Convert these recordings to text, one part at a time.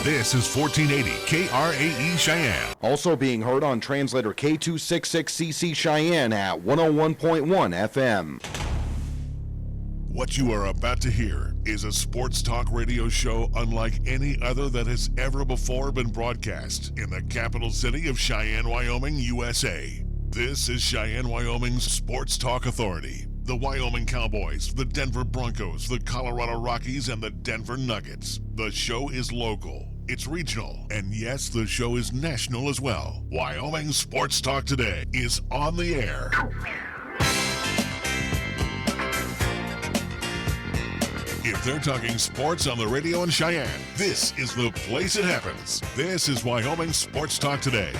This is 1480 KRAE Cheyenne. Also being heard on translator K266CC Cheyenne at 101.1 FM. What you are about to hear is a sports talk radio show unlike any other that has ever before been broadcast in the capital city of Cheyenne, Wyoming, USA. This is Cheyenne, Wyoming's Sports Talk Authority. The Wyoming Cowboys, the Denver Broncos, the Colorado Rockies, and the Denver Nuggets. The show is local, it's regional, and yes, the show is national as well. Wyoming Sports Talk Today is on the air. If they're talking sports on the radio in Cheyenne, this is the place it happens. This is Wyoming Sports Talk Today.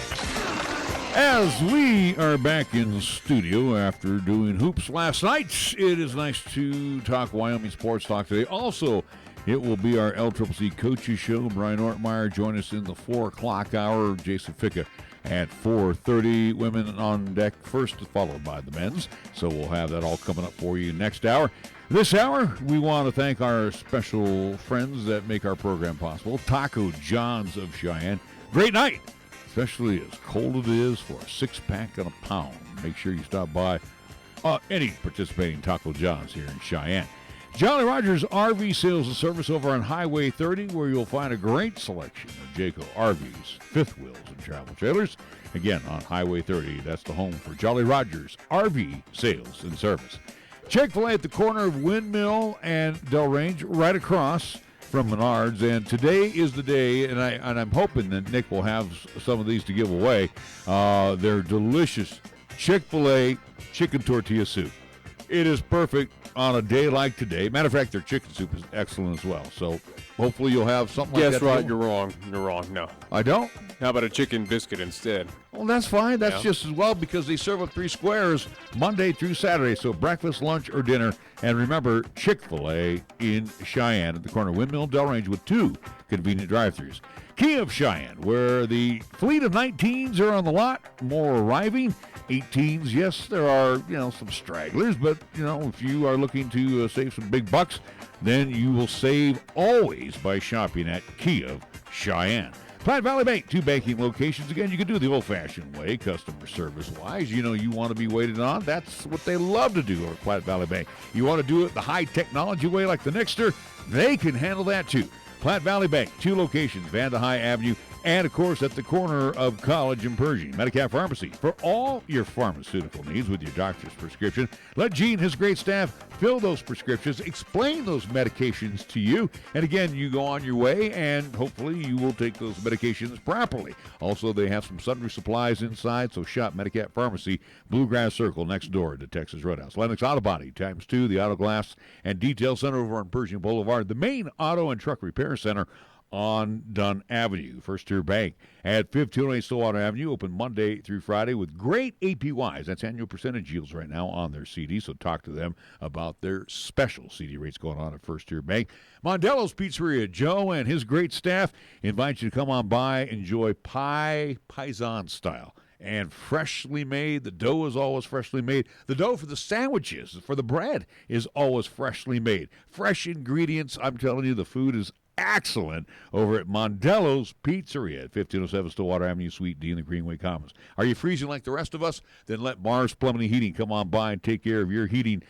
As we are back in the studio after doing hoops last night, it is nice to talk Wyoming Sports Talk today. Also, it will be our LCCC Coaches Show. Brian Ortmeier join us in the 4 o'clock hour. Jason Ficca at 4:30. Women on deck first, followed by the men's. So we'll have that all coming up for you next hour. This hour, we want to thank our special friends that make our program possible. Taco John's of Cheyenne. Great night, especially as cold it is for a 6-pack and a pound. Make sure you stop by any participating Taco John's here in Cheyenne. Jolly Rogers RV Sales and Service over on Highway 30, where you'll find a great selection of Jayco RVs, fifth wheels, and travel trailers. Again, on Highway 30, that's the home for Jolly Rogers RV Sales and Service. Chick-fil-A at the corner of Windmill and Delrange, right across from Menards, and today is the day, and I'm hoping that Nick will have some of these to give away. They're delicious Chick-fil-A chicken tortilla soup. It is perfect on a day like today. Matter of fact, their chicken soup is excellent as well. So hopefully you'll have something like that. Guess what? You're wrong. You're wrong. No. I don't? How about a chicken biscuit instead? Well, that's fine. That's just as well because they serve up 3 squares Monday through Saturday. So breakfast, lunch, or dinner. And remember, Chick-fil-A in Cheyenne at the corner of Windmill and Delrange with 2 convenient drive-thrus. Kia of Cheyenne, where the fleet of 19s are on the lot, more arriving. 18s, yes, there are, some stragglers, but, if you are looking to save some big bucks, then you will save always by shopping at Kia of Cheyenne. Platte Valley Bank, 2 banking locations. Again, you can do it the old-fashioned way, customer service-wise. You want to be waited on. That's what they love to do over at Platte Valley Bank. You want to do it the high-technology way like the Nixter, they can handle that too. Platte Valley Bank, 2 locations, Vanda High Avenue, and, of course, at the corner of College and Pershing. Medicap Pharmacy, for all your pharmaceutical needs with your doctor's prescription. Let Gene and his great staff fill those prescriptions, explain those medications to you, and again, you go on your way, and hopefully you will take those medications properly. Also, they have some sundry supplies inside, so shop Medicap Pharmacy, Bluegrass Circle, next door to Texas Roadhouse. Lennox Auto Body, ×2, the Auto Glass and Detail Center over on Pershing Boulevard, the main auto and truck repair center on Dunn Avenue. First Tier Bank at 1508 Stillwater Avenue, open Monday through Friday with great APYs. That's annual percentage yields right now on their CDs, so talk to them about their special CD rates going on at First Tier Bank. Mondello's Pizzeria, Joe and his great staff invite you to come on by, enjoy pie, Paisan style. And freshly made. The dough is always freshly made. The dough for the sandwiches, for the bread, is always freshly made. Fresh ingredients. I'm telling you, the food is excellent over at Mondello's Pizzeria at 1507 Stillwater Avenue, Suite D in the Greenway Commons. Are you freezing like the rest of us? Then let Mars Plumbing and Heating come on by and take care of your heating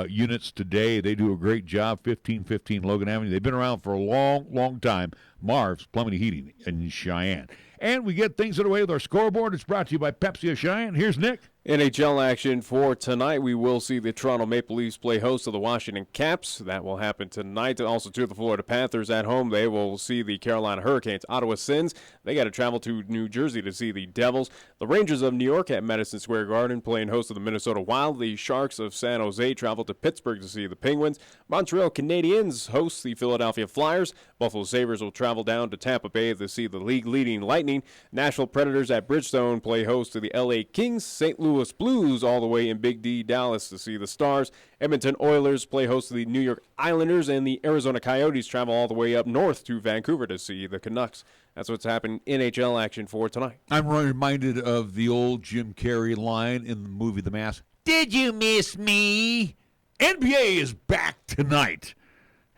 units today. They do a great job, 1515 Logan Avenue. They've been around for a long, long time. Mars Plumbing and Heating in Cheyenne. And we get things underway with our scoreboard. It's brought to you by Pepsi of Cheyenne. Here's Nick. NHL action for tonight. We will see the Toronto Maple Leafs play host to the Washington Caps. That will happen tonight. Also, to the Florida Panthers at home. They will see the Carolina Hurricanes. Ottawa Sins, they got to travel to New Jersey to see the Devils. The Rangers of New York at Madison Square Garden playing host to the Minnesota Wild. The Sharks of San Jose travel to Pittsburgh to see the Penguins. Montreal Canadiens host the Philadelphia Flyers. Buffalo Sabres will travel down to Tampa Bay to see the league-leading Lightning. Nashville Predators at Bridgestone play host to the LA Kings. St. Louis Blues all the way in Big D, Dallas to see the Stars. Edmonton Oilers play host to the New York Islanders, and the Arizona Coyotes travel all the way up north to Vancouver to see the Canucks. That's what's happening in NHL action for tonight. I'm reminded of the old Jim Carrey line in the movie The Mask. Did you miss me? NBA is back tonight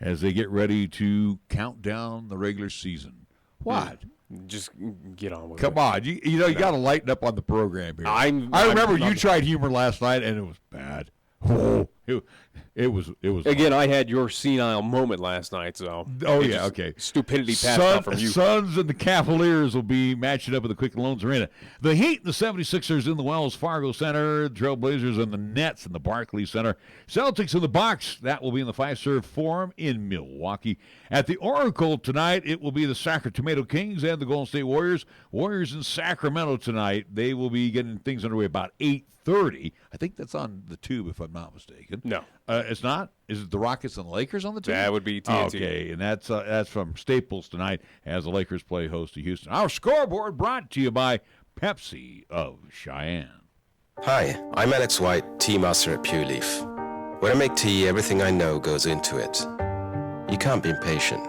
as they get ready to count down the regular season. What? Just get on with Come it. on. You got to lighten up on the program here. I remember you tried humor last night, and it was bad. Oh, it was. Again, I had your senile moment last night, so. Oh, yeah, okay. Stupidity passed out from you. Suns and the Cavaliers will be matching up at the Quicken Loans Arena. The Heat and the 76ers in the Wells Fargo Center. Trailblazers and the Nets in the Barclays Center. Celtics in the Bucks. That will be in the Fiserv Forum in Milwaukee. At the Oracle tonight, it will be the Sacramento Kings and the Golden State Warriors. Warriors in Sacramento tonight. They will be getting things underway about 8:30. I think that's on the Tube, if I'm not mistaken. No. It's not? Is it the Rockets and the Lakers on the Tube? That would be TNT. Okay, and that's from Staples tonight as the Lakers play host to Houston. Our scoreboard brought to you by Pepsi of Cheyenne. Hi, I'm Alex White, tea master at Pure Leaf. When I make tea, everything I know goes into it. You can't be impatient.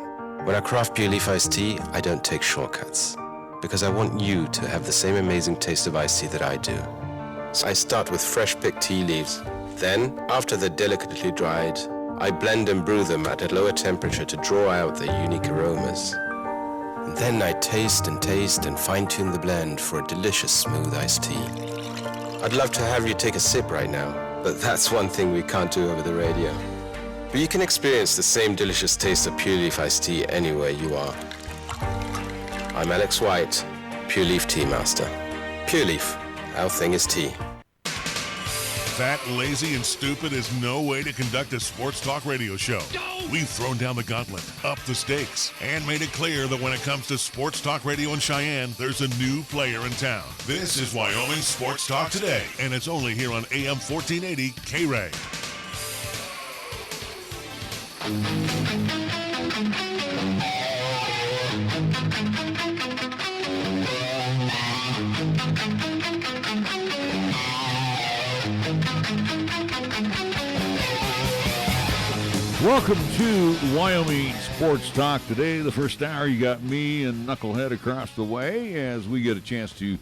When I craft Pure Leaf iced tea, I don't take shortcuts, because I want you to have the same amazing taste of iced tea that I do. So I start with fresh picked tea leaves. Then, after they're delicately dried, I blend and brew them at a lower temperature to draw out their unique aromas. And then I taste and fine-tune the blend for a delicious smooth iced tea. I'd love to have you take a sip right now, but that's one thing we can't do over the radio. But you can experience the same delicious taste of Pure Leaf iced tea anywhere you are. I'm Alex White, Pure Leaf Tea Master. Pure Leaf, our thing is tea. Fat, lazy, and stupid is no way to conduct a sports talk radio show. We've thrown down the gauntlet, upped the stakes, and made it clear that when it comes to sports talk radio in Cheyenne, there's a new player in town. This is Wyoming Sports Talk Today, and it's only here on AM 1480 KRAE. Welcome to Wyoming Sports Talk Today. The first hour, you got me and Knucklehead across the way as we get a chance to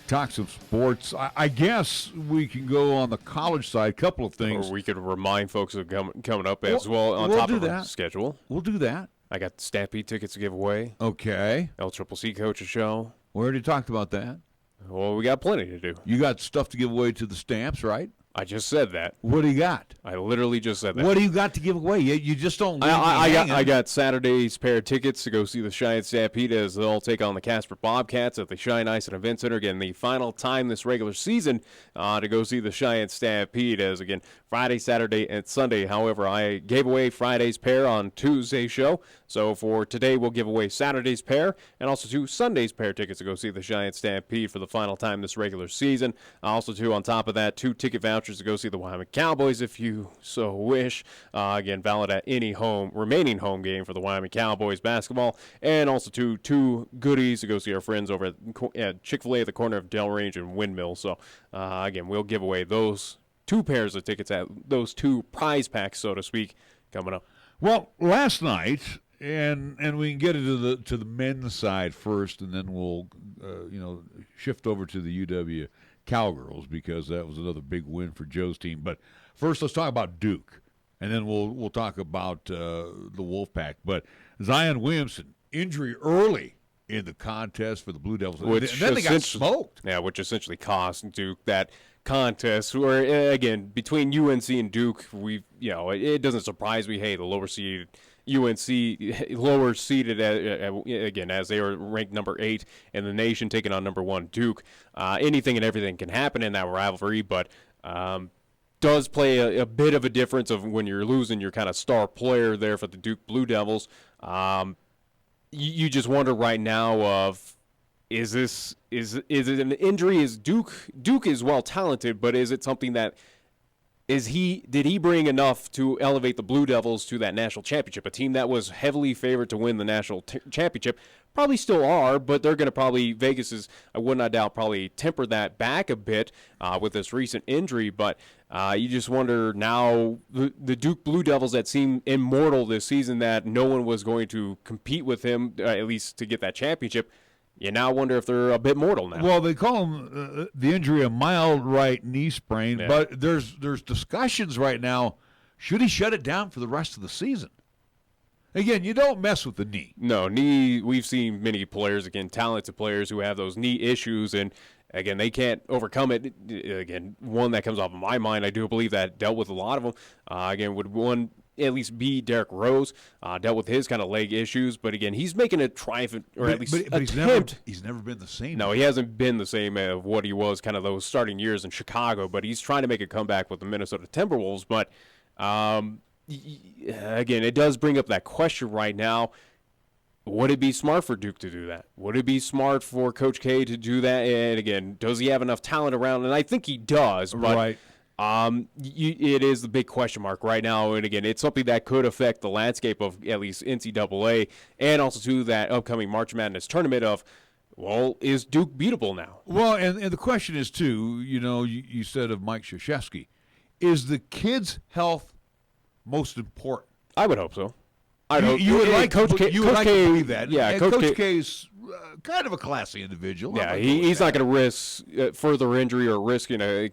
talk some sports. I guess we can go on the college side, couple of things. Or we could remind folks of coming up as well on top of the schedule. We'll do that. I got Stampede tickets to give away. Okay. LCCC coaches show. We already talked about that. Well, we got plenty to do. You got stuff to give away to the Stamps, right? I just said that. What do you got? I literally just said that. What do you got to give away? You just don't. I got Saturday's pair of tickets to go see the Cheyenne Stampede as they'll take on the Casper Bobcats at the Cheyenne Ice and Event Center. Again, the final time this regular season to go see the Cheyenne Stampede as, again, Friday, Saturday, and Sunday. However, I gave away Friday's pair on Tuesday's show. So for today, we'll give away Saturday's pair and also 2 Sunday's pair tickets to go see the Cheyenne Stampede for the final time this regular season. Also, too, on top of that, 2 ticket vouchers to go see the Wyoming Cowboys if you so wish. Again, valid at any remaining home game for the Wyoming Cowboys basketball. And also, 2 goodies to go see our friends over at Chick-fil-A at the corner of Delrange and Windmill. So, again, we'll give away those 2 pairs of tickets at those 2 prize packs, so to speak, coming up. Well, last night, and we can get into the men's side first, and then we'll shift over to the UW Cowgirls because that was another big win for Joe's team. But first, let's talk about Duke, and then we'll talk about the Wolfpack. But Zion Williamson, injury early in the contest for the Blue Devils, and then they got smoked. Yeah, which essentially cost Duke that contest. Where again, between UNC and Duke, it doesn't surprise me. Hey, the lower seeded UNC, lower seeded again as they were ranked number 8 in the nation, taking on number 1 Duke. Anything and everything can happen in that rivalry, but does play a bit of a difference of when you're losing your kind of star player there for the Duke Blue Devils. You just wonder right now of is it an injury? Is Duke is well talented, but is it something that did he bring enough to elevate the Blue Devils to that national championship? A team that was heavily favored to win the national championship, probably still are, but they're going to Vegas is, I would not doubt, probably temper that back a bit with this recent injury. But you just wonder now, the Duke Blue Devils that seem immortal this season, that no one was going to compete with him, at least to get that championship. You now wonder if they're a bit mortal now. Well, they call him the injury a mild right knee sprain, but there's discussions right now. Should he shut it down for the rest of the season? Again, you don't mess with the knee. No, knee, we've seen many players, again, talented players who have those knee issues, and, again, they can't overcome it. Again, one that comes off of my mind, I do believe that dealt with a lot of them. Again, would one at least be Derrick Rose, dealt with his kind of leg issues, but, again, he's making a triumphant, or at least attempt. He's never been the same. No, he hasn't been the same of what he was kind of those starting years in Chicago, but he's trying to make a comeback with the Minnesota Timberwolves, but again, it does bring up that question right now. Would it be smart for Duke to do that? Would it be smart for Coach K to do that? And, again, does he have enough talent around? And I think he does. But, right. It is the big question mark right now. And, again, it's something that could affect the landscape of at least NCAA and also to that upcoming March Madness tournament of, well, is Duke beatable now? Well, and the question is, too, you said of Mike Krzyzewski, is the kid's health most important? I would hope so. You would like to believe that. Yeah, and Coach K's kind of a classy individual. Yeah, he's not going to risk further injury or risking a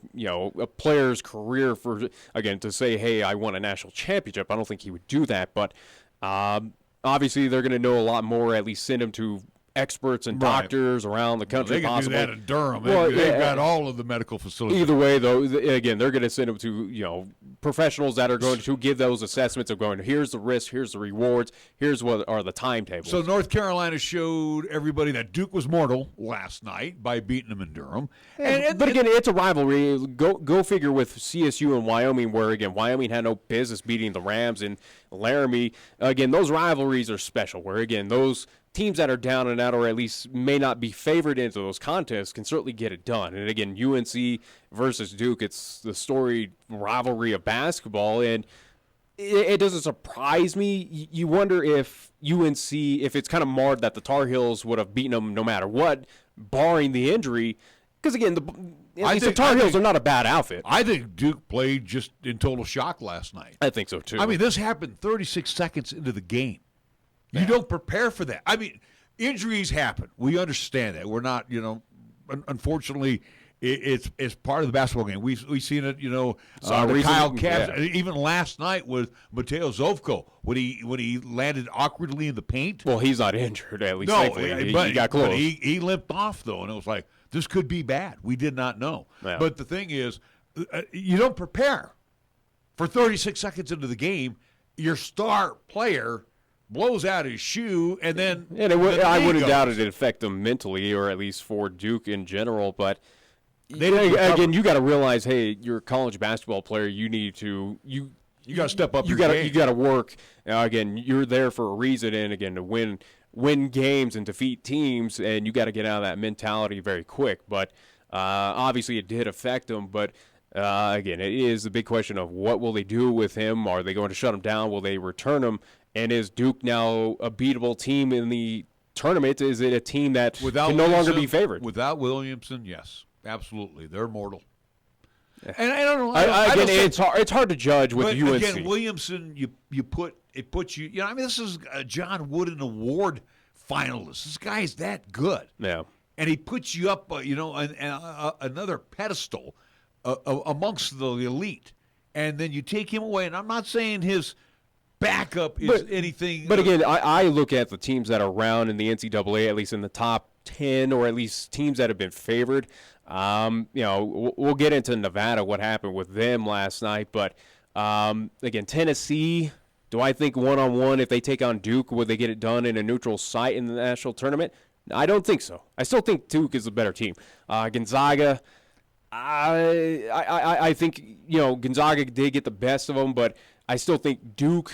player's career for, again, to say, hey, I won a national championship. I don't think he would do that. But obviously they're going to know a lot more, at least send him to experts and doctors around the country. They can do that in Durham. Well, they've got all of the medical facilities. Either way, though, again, they're going to send them to professionals that are going to give those assessments of going, here's the risk, here's the rewards, here's what are the timetables. So North Carolina showed everybody that Duke was mortal last night by beating them in Durham. But again, it's a rivalry. Go figure with CSU and Wyoming, where, again, Wyoming had no business beating the Rams in Laramie. Again, those rivalries are special, where, again, those teams that are down and out, or at least may not be favored into those contests, can certainly get it done. And again, UNC versus Duke, it's the storied rivalry of basketball, and it doesn't surprise me. You wonder if UNC, if it's kind of marred that the Tar Heels would have beaten them no matter what, barring the injury, because again, the Tar Heels are not a bad outfit. I think Duke played just in total shock last night. I think so too. I mean, this happened 36 seconds into the game. You don't prepare for that. I mean, injuries happen. We understand that. We're not, unfortunately, it's part of the basketball game. We've seen it, Kyle Caps. Even last night with Mateo Zovko, when he landed awkwardly in the paint. Well, he's not injured, at least. No, thankfully. He got close. But he limped off, though, and it was like, this could be bad. We did not know. Yeah. But the thing is, you don't prepare. For 36 seconds into the game, your star player blows out his shoe, and then I wouldn't doubt it affect them mentally, or at least for Duke in general. But again, you got to realize, hey, you're a college basketball player. You need to you got to step up. You got to work. Again, you're there for a reason, and again to win games and defeat teams, and you got to get out of that mentality very quick. But obviously, it did affect them. But again, it is the big question of what will they do with him? Are they going to shut him down? Will they return him? And is Duke now a beatable team in the tournament? Is it a team that can no longer be favored? Without Williamson, yes, absolutely. They're mortal. Yeah. And I don't know. It's hard to judge with UNC. Again, Williamson, it puts you. I mean, this is a John Wooden Award finalist. This guy is that good. Yeah. And he puts you up, another pedestal amongst the elite, and then you take him away. And I'm not saying his backup is anything. But again, I look at the teams that are around in the NCAA, at least in the top 10, or at least teams that have been favored. We'll get into Nevada, what happened with them last night. But again, Tennessee, do I think one-on-one, if they take on Duke, would they get it done in a neutral site in the national tournament? I don't think so. I still think Duke is a better team. Gonzaga, I think, Gonzaga did get the best of them, but I still think Duke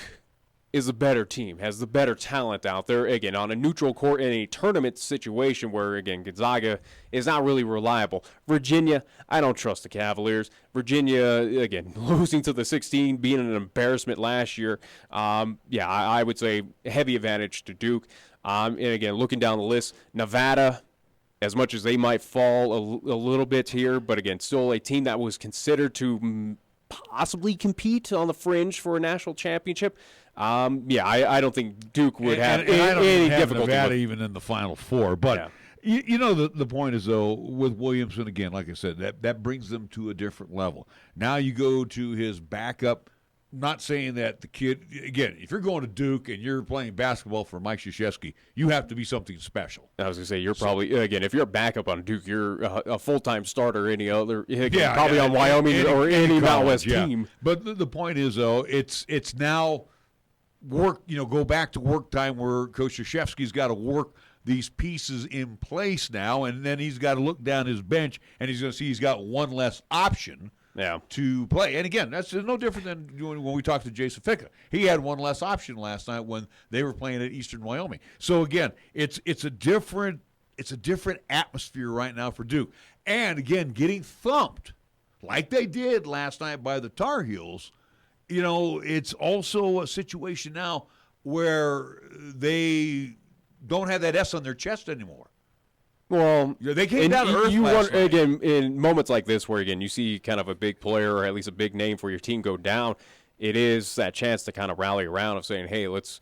is a better team, has the better talent out there. Again, on a neutral court in a tournament situation where, again, Gonzaga is not really reliable. Virginia, I don't trust the Cavaliers. Virginia, again, losing to the 16, being an embarrassment last year. I would say heavy advantage to Duke. And again, looking down the list, Nevada, as much as they might fall a little bit here, but again, still a team that was considered to possibly compete on the fringe for a national championship. I don't think Duke would have any difficulty. Nevada even in the Final Four, but the point is, though, with Williamson, again, like I said, that brings them to a different level. Now you go to his backup not saying that the kid, again, if you're going to Duke and you're playing basketball for Mike Krzyzewski, you have to be something special. I was going to say, you're probably, again, if you're a backup on Duke, you're a full-time starter any other, probably on Wyoming or any Mountain West team. But the point is, though, it's now work, go back to work time where Coach Krzyzewski's got to work these pieces in place now, and then he's got to look down his bench, and he's going to see he's got one less option to play. And again, that's no different than when we talked to Jason Ficca. He had one less option last night when they were playing at Eastern Wyoming. So again, it's a different atmosphere right now for Duke. And again, getting thumped like they did last night by the Tar Heels, it's also a situation now where they don't have that S on their chest anymore. Well, they came down to earth last night. Again, in moments like this where, again, you see kind of a big player or at least a big name for your team go down, it is that chance to kind of rally around of saying, hey, let's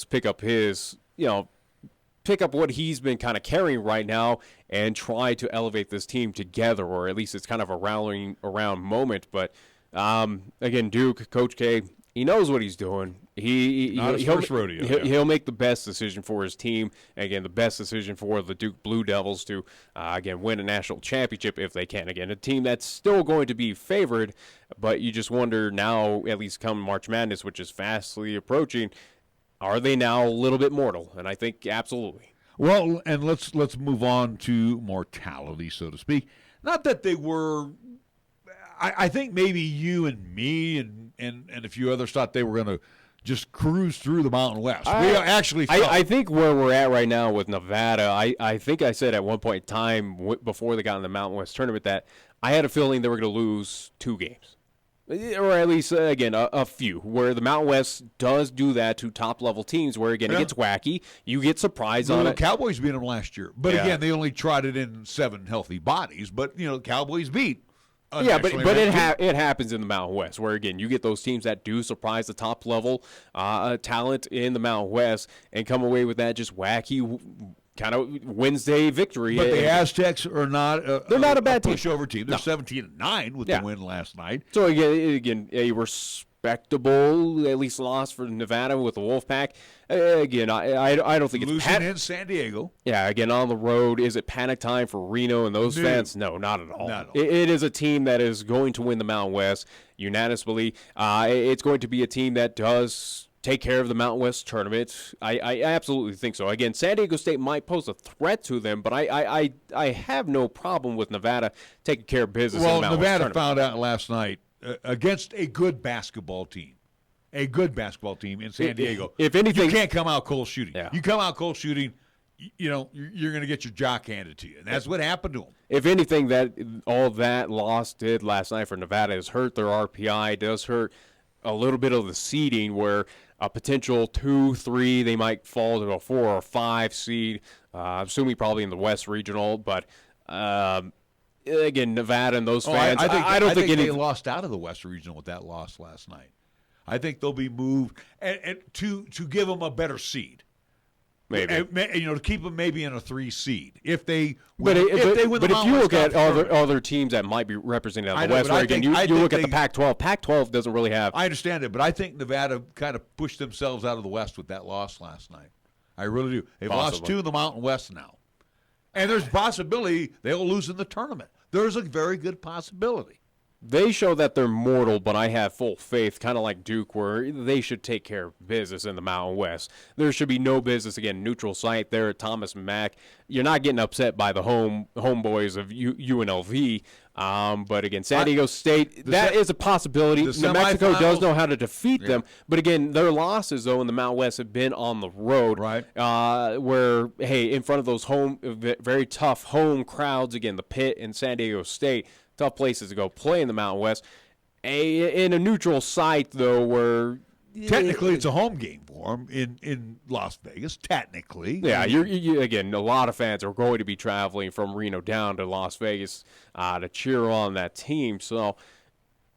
pick up pick up what he's been kind of carrying right now and try to elevate this team together, or at least it's kind of a rallying around moment. But, again, Duke, Coach K, he knows what he's doing. Not his first rodeo. He'll make the best decision for his team. Again, the best decision for the Duke Blue Devils to, again, win a national championship if they can. Again, a team that's still going to be favored, but you just wonder now, at least come March Madness, which is fastly approaching, are they now a little bit mortal? And I think absolutely. Well, and let's move on to mortality, so to speak. Not that they were. I think maybe you and me and a few others thought they were going to just cruise through the Mountain West. We actually felt. I think where we're at right now with Nevada, I think I said at one point in time before they got in the Mountain West tournament that I had a feeling they were going to lose 2 games. Or at least, again, a few, where the Mountain West does do that to top-level teams where, again, it gets wacky. You get surprised on it. Cowboys beat them last year. But, again, they only trotted in 7 healthy bodies. But, Cowboys beat. But it happens in the Mountain West where, again, you get those teams that do surprise the top-level talent in the Mountain West and come away with that just wacky kind of Wednesday victory. But the Aztecs are not they're not a bad pushover team. They're 17-9 with the win last night. So, again, a respectable, at least loss for Nevada with the Wolfpack. Again, I don't think it's losing in San Diego. Yeah, again, on the road. Is it panic time for Reno and those fans? No, not at all. It is a team that is going to win the Mountain West unanimously. It's going to be a team that does take care of the Mountain West tournament. I absolutely think so. Again, San Diego State might pose a threat to them, but I have no problem with Nevada taking care of business in the Mountain West tournament. Nevada found out last night against a good basketball team. A good basketball team in San Diego. If anything, you can't come out cold shooting. Yeah. You come out cold shooting, you're going to get your jock handed to you. And that's what happened to them. If anything, that all that loss did last night for Nevada has hurt their RPI. It does hurt a little bit of the seeding where a potential 2, 3, they might fall to a 4 or 5 seed. I'm assuming probably in the West Regional. But, again, Nevada and those fans, I don't think they lost out of the West Regional with that loss last night. I think they'll be moved and to give them a better seed. Maybe. To keep them maybe in a 3 seed. If they win the if you look at tournament. other teams that might be represented on the West, where again, you look at the Pac-12. Pac-12 doesn't really have. I understand it, but I think Nevada kind of pushed themselves out of the West with that loss last night. I really do. They've lost 2 in the Mountain West now. And there's a possibility they'll lose in the tournament. There's a very good possibility. They show that they're mortal, but I have full faith, kind of like Duke, where they should take care of business in the Mountain West. There should be no business, again, neutral site there at Thomas Mack. You're not getting upset by the homeboys of UNLV. But again, San Diego State, that is a possibility. New Mexico does know how to defeat them. But again, their losses, though, in the Mountain West have been on the road. Right. Where, hey, in front of those very tough home crowds, again, the Pitt and San Diego State, tough places to go play in the Mountain West. In a neutral site, though, where technically it's a home game for them in Las Vegas, technically. Yeah, you again, a lot of fans are going to be traveling from Reno down to Las Vegas to cheer on that team. So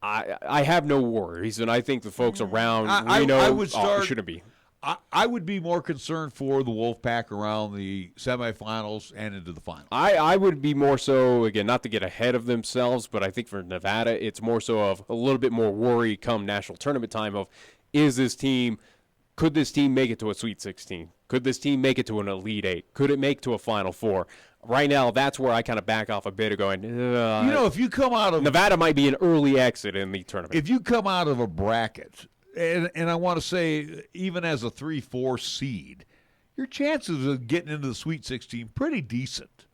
I have no worries, and I think the folks around Reno shouldn't be. I would be more concerned for the Wolfpack around the semifinals and into the final. I would be more so, again, not to get ahead of themselves, but I think for Nevada, it's more so of a little bit more worry come national tournament time of, could this team make it to a Sweet 16? Could this team make it to an Elite 8? Could it make to a Final Four? Right now, that's where I kind of back off a bit of going, if you come out of Nevada might be an early exit in the tournament. If you come out of a bracket, and I want to say even as a 3-4 seed, your chances of getting into the Sweet 16 pretty decent.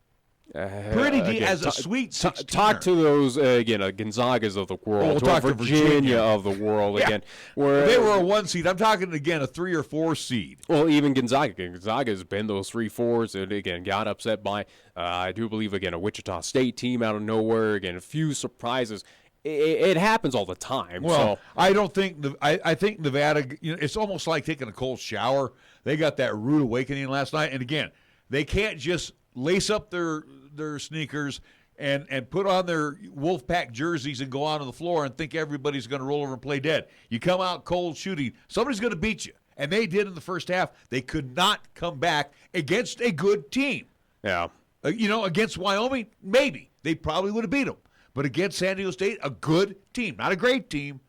As a Sweet 16. Talk to those, Gonzagas of the world, we'll talk to Virginia of the world, again. Where they were a 1 seed. I'm talking, again, a 3 or 4 seed. Well, even Gonzaga. Gonzaga's been those 3-4s and, again, got upset by, I do believe, again, a Wichita State team out of nowhere. Again, a few surprises. It happens all the time. Well, so. I don't think I think Nevada. It's almost like taking a cold shower. They got that rude awakening last night, and again, they can't just lace up their sneakers and put on their Wolfpack jerseys and go out on the floor and think everybody's going to roll over and play dead. You come out cold shooting, somebody's going to beat you, and they did in the first half. They could not come back against a good team. Yeah, against Wyoming, maybe they probably would have beat them. But against San Diego State, a good team, not a great team.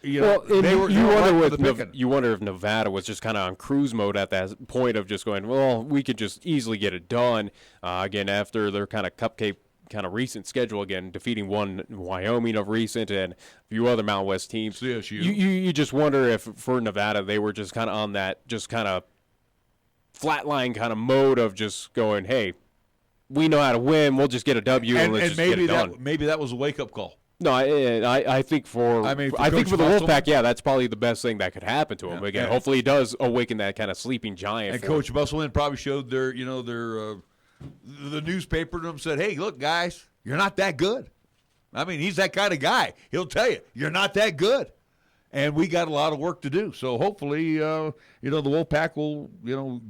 You wonder if Nevada was just kind of on cruise mode at that point of just going, well, we could just easily get it done. Again, after their kind of cupcake kind of recent schedule, again, defeating one Wyoming of recent and a few other Mountain West teams. CSU. You just wonder if for Nevada they were just kind of on that just kind of flatline kind of mode of just going, hey, we know how to win. We'll just get a W and let's just get it done. Maybe that was a wake-up call. No, I think for the Wolfpack, that's probably the best thing that could happen to him. Again, hopefully he does awaken that kind of sleeping giant. And Coach Musselman probably showed the newspaper to them, said, "Hey, look, guys, you're not that good." I mean, he's that kind of guy. He'll tell you, you're not that good. And we got a lot of work to do. So hopefully, the Wolfpack will,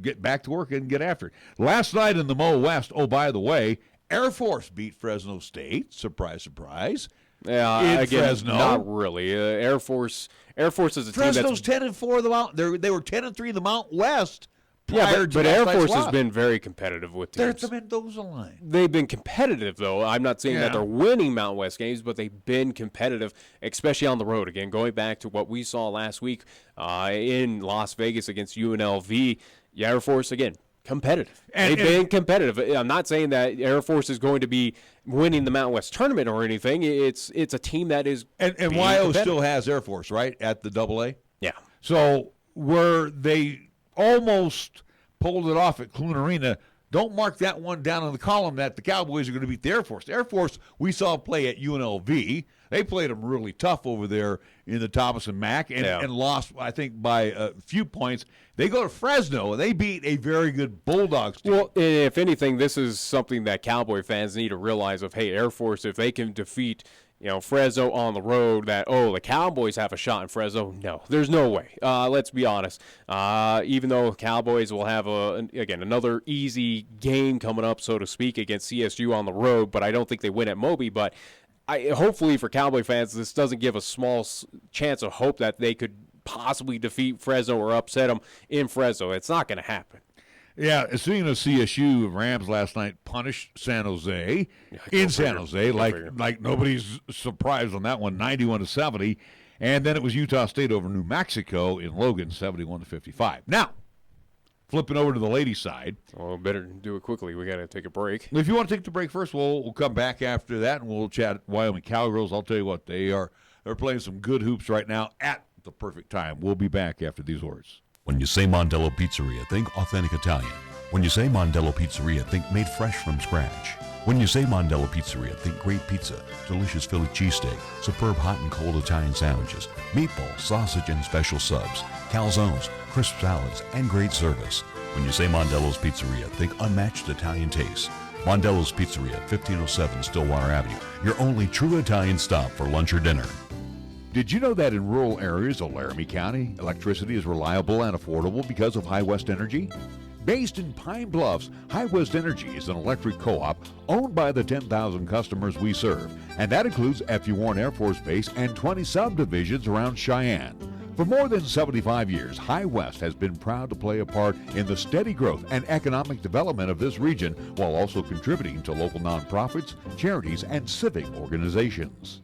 get back to work and get after it. Last night in the Mo West, oh, by the way, Air Force beat Fresno State. Surprise, surprise. Yeah, again, Fresno. Not really. Air Force is a Fresno's team that's 10-4 of the Mountain. They were 10-3 in the Mountain West. But Air Force has been very competitive with teams. They're the Mendoza line. They've been competitive, though. I'm not saying that they're winning Mountain West games, but they've been competitive, especially on the road. Again, going back to what we saw last week in Las Vegas against UNLV, Air Force, again, competitive. They've been competitive. I'm not saying that Air Force is going to be winning the Mountain West tournament or anything. It's a team that is and YO still has Air Force, right, at the AA? Yeah. So where they almost pulled it off at Clune Arena, don't mark that one down on the column that the Cowboys are going to beat the Air Force. The Air Force, we saw play at UNLV. They played them really tough over there in the Thomas and Mack and lost, I think, by a few points. They go to Fresno, and they beat a very good Bulldogs team. Well, if anything, this is something that Cowboy fans need to realize of, hey, Air Force, if they can defeat Fresno on the road, that, the Cowboys have a shot in Fresno. No, there's no way. Let's be honest. Even though Cowboys will have, another easy game coming up, so to speak, against CSU on the road, but I don't think they win at Moby. But hopefully for Cowboy fans, this doesn't give a small chance of hope that they could possibly defeat Fresno or upset them in Fresno. It's not going to happen. Yeah, speaking of CSU, Rams last night punished San Jose in San Jose, like nobody's surprised on that one, 91-70, and then it was Utah State over New Mexico in Logan, 71-55. Now, flipping over to the ladies' side. Well, better do it quickly. We got to take a break. If you want to take the break first, we'll come back after that and we'll chat Wyoming Cowgirls. I'll tell you what, they're playing some good hoops right now at the perfect time. We'll be back after these words. When you say Mondello Pizzeria, think authentic Italian. When you say Mondello Pizzeria, think made fresh from scratch. When you say Mondello Pizzeria, think great pizza, delicious Philly cheesesteak, superb hot and cold Italian sandwiches, meatballs, sausage, and special subs, calzones, crisp salads, and great service. When you say Mondello's Pizzeria, think unmatched Italian taste. Mondello's Pizzeria, 1507 Stillwater Avenue, your only true Italian stop for lunch or dinner. Did you know that in rural areas of Laramie County, electricity is reliable and affordable because of High West Energy? Based in Pine Bluffs, High West Energy is an electric co-op owned by the 10,000 customers we serve, and that includes FU Warren Air Force Base and 20 subdivisions around Cheyenne. For more than 75 years, High West has been proud to play a part in the steady growth and economic development of this region while also contributing to local nonprofits, charities, and civic organizations.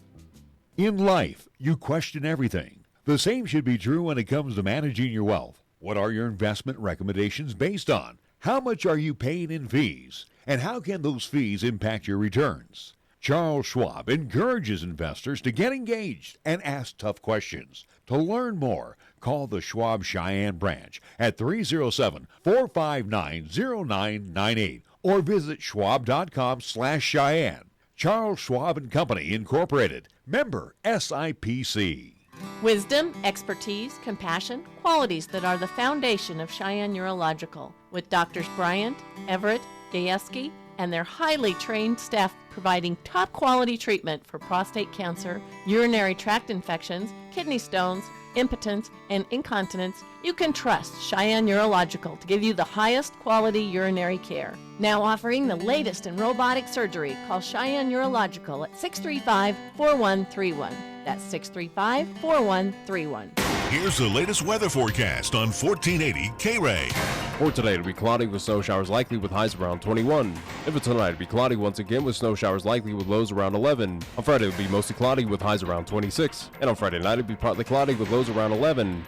In life, you question everything. The same should be true when it comes to managing your wealth. What are your investment recommendations based on? How much are you paying in fees? And how can those fees impact your returns? Charles Schwab encourages investors to get engaged and ask tough questions. To learn more, call the Schwab Cheyenne branch at 307-459-0998 or visit schwab.com/Cheyenne. Charles Schwab & Company, Incorporated. Member SIPC. Wisdom, expertise, compassion, qualities that are the foundation of Cheyenne Urological. With Doctors Bryant, Everett, Dayeski, and their highly trained staff providing top quality treatment for prostate cancer, urinary tract infections, kidney stones, impotence, and incontinence, you can trust Cheyenne Urological to give you the highest quality urinary care. Now offering the latest in robotic surgery, call Cheyenne Urological at 635-4131. That's 635-4131. Here's the latest weather forecast on 1480 KRAE. For today, it'll be cloudy with snow showers likely with highs around 21. And for tonight, it'll be cloudy once again with snow showers likely with lows around 11. On Friday, it'll be mostly cloudy with highs around 26. And on Friday night, it'll be partly cloudy with lows around 11.